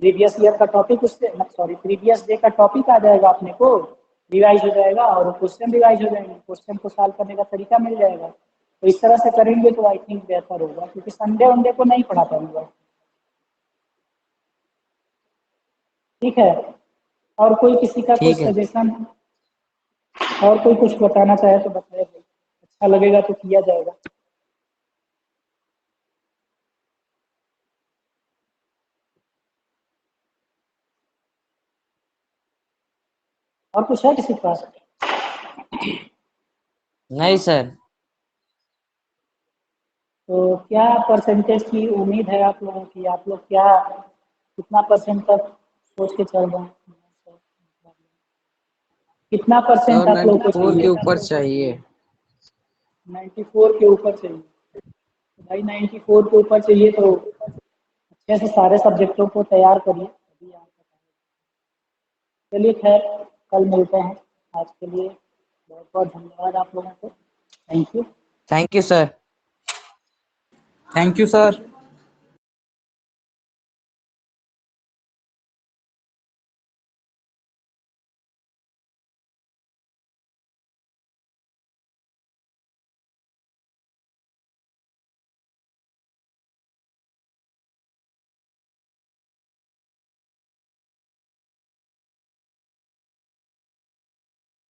A: प्रीवियस ईयर का टॉपिक उससे सॉरी प्रीवियस डे का टॉपिक आ जाएगा, अपने को रिवाइज हो जाएगा और क्वेश्चन रिवाइज हो जाएंगे, क्वेश्चन को सॉल्व करने का तरीका मिल जाएगा। तो इस तरह से करेंगे तो आई थिंक बेहतर होगा, क्योंकि संडे वनडे को नहीं पढ़ा पाऊंगा। ठीक है, और कोई किसी का कुछ
B: ठीक है
A: सजेशन, और कोई कुछ बताना चाहे तो बताए भाई, अच्छा लगेगा तो किया जाएगा। और कुछ है किसी के पास?
B: नहीं सर।
A: तो क्या परसेंटेज की उम्मीद है आप लोगों की, आप लोग क्या कितना परसेंट तक सोच के चल रहे हैं? कितना परसेंट
C: सर
A: आप लोगों को
C: 94 के
A: चाहिए?
C: ऊपर चाहिए।
A: 94 के ऊपर चाहिए? तो भाई 94 के ऊपर चाहिए तो अच्छे से सारे सब्जेक्टों को तैयार करिए। चलिए खैर, कल मिलते हैं। आज के लिए बहुत बहुत धन्यवाद आप लोगों को। Thank you.
B: Thank you sir.
D: Thank you sir.